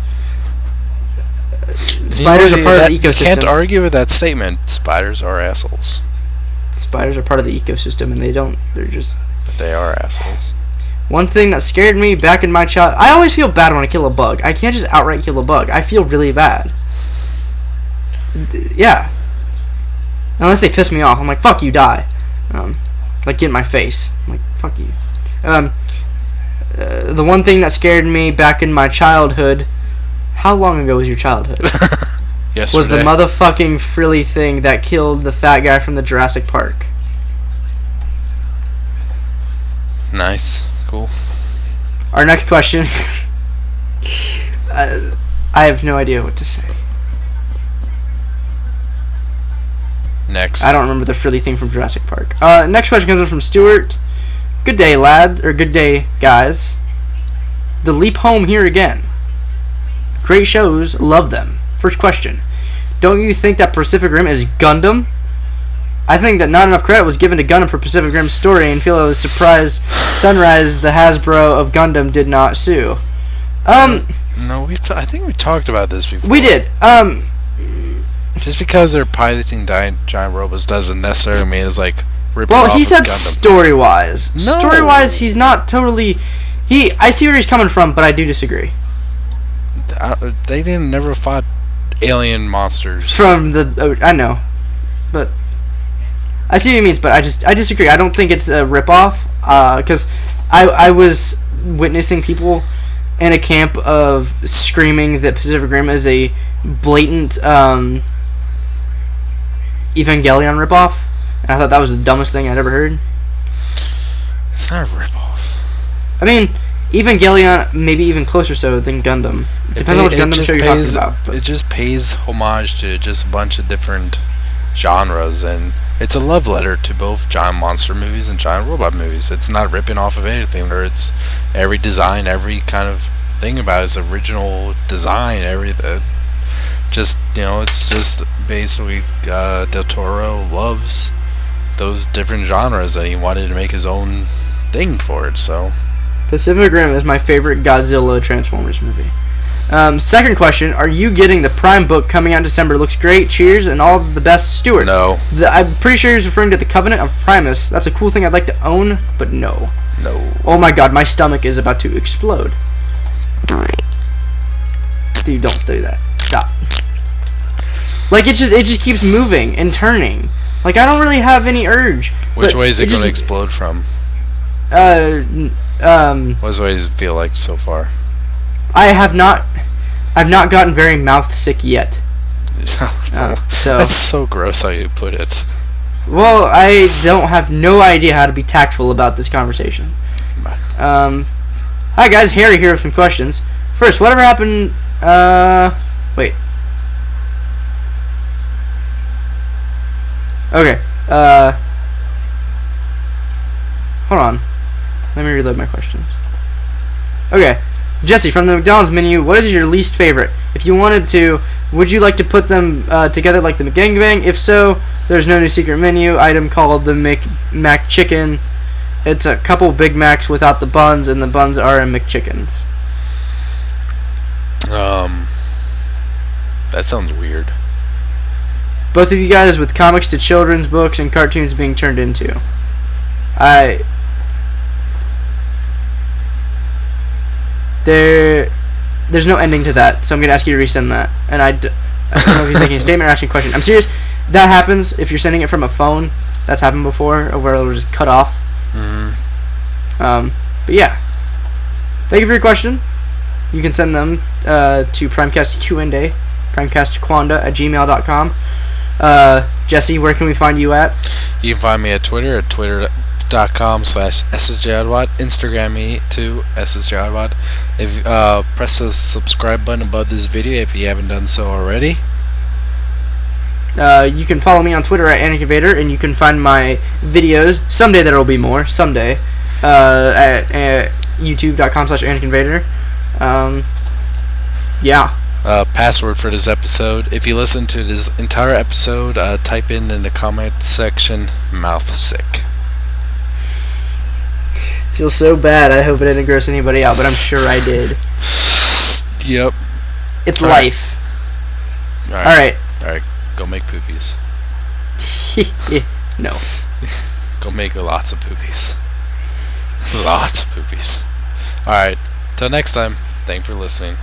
Spiders are part of the ecosystem. You can't argue with that statement. Spiders are assholes. Spiders are part of the ecosystem, and they're just... But they are assholes. One thing that scared me back in my child... I always feel bad when I kill a bug. I can't just outright kill a bug. I feel really bad. Yeah. Unless they piss me off. I'm like, fuck you, die. Like, get in my face. I'm like, fuck you. The one thing that scared me back in my childhood... How long ago was your childhood? Yesterday. Was the motherfucking frilly thing that killed the fat guy from the Jurassic Park. Nice. Cool. Our next question. I have no idea what to say. Next. I don't remember the frilly thing from Jurassic Park. Next question comes in from Stuart. Good day, lad. Or good day, guys. The leap home here again. Great shows. Love them. First question. Don't you think that Pacific Rim is Gundam? I think that not enough credit was given to Gundam for Pacific Rim's story, and feel I was surprised Sunrise, the Hasbro of Gundam, did not sue. No, I think we talked about this before. We did. Just because they're piloting giant robots doesn't necessarily mean it's like ripping Well, off he of said Gundam. story-wise. No. Story-wise, he's not totally... I see where he's coming from, but I do disagree. They never fought alien monsters. From the... I know. But... I see what he means, but I disagree. I don't think it's a ripoff, because I was witnessing people in a camp of screaming that Pacific Rim is a blatant Evangelion ripoff, and I thought that was the dumbest thing I'd ever heard. It's not a ripoff. I mean, Evangelion maybe even closer so than Gundam. Depends on which Gundam show you're talking about. But. It just pays homage to just a bunch of different genres, and it's a love letter to both giant monster movies and giant robot movies. It's not ripping off of anything, or it's every design, every kind of thing about its original design, everything. Just, it's just basically Del Toro loves those different genres, and he wanted to make his own thing for it, so. Pacific Rim is my favorite Godzilla Transformers movie. Second question, are you getting the Prime book coming out in December? Looks great. Cheers and all the best, Stuart. No. I'm pretty sure he's referring to the Covenant of Primus. That's a cool thing I'd like to own, but no. No. Oh my god, my stomach is about to explode. Dude, don't do that. Stop. Like, it just keeps moving and turning. Like, I don't really have any urge. Which way is it going to explode from? What way does it feel like so far? I've not gotten very mouth sick yet. So that's so gross how you put it. Well, I have no idea how to be tactful about this conversation. Hi guys, Harry here with some questions. First, whatever happened? Wait. Okay. Hold on. Let me reload my questions. Okay. Jesse, from the McDonald's menu, what is your least favorite? If you wanted to, would you like to put them together like the McGangbang? If so, there's no new secret menu item called the Mac Chicken. It's a couple Big Macs without the buns, and the buns are in McChickens. That sounds weird. Both of you guys with comics to children's books and cartoons being turned into. There's no ending to that, so I'm going to ask you to resend that. And I don't know if you're making a statement or asking a question. I'm serious. That happens if you're sending it from a phone. That's happened before, where it'll just cut off. But yeah. Thank you for your question. You can send them to PrimecastQA, primecastquanda@gmail.com. Jesse, where can we find you at? You can find me at Twitter at twitter.com/ssjadwad. Instagram me too, ssjadwad. If press the subscribe button above this video if you haven't done so already. You can follow me on Twitter at AnnaConvader, and you can find my videos, someday there will be more, someday, at youtube.com/AnnaConvader. Yeah. Password for this episode. If you listen to this entire episode, type in the comment section, mouth sick. Feels so bad. I hope it didn't gross anybody out, but I'm sure I did. Yep. It's life. Alright. Alright. Go make poopies. No. Go make lots of poopies. Lots of poopies. Alright. Till next time. Thanks for listening.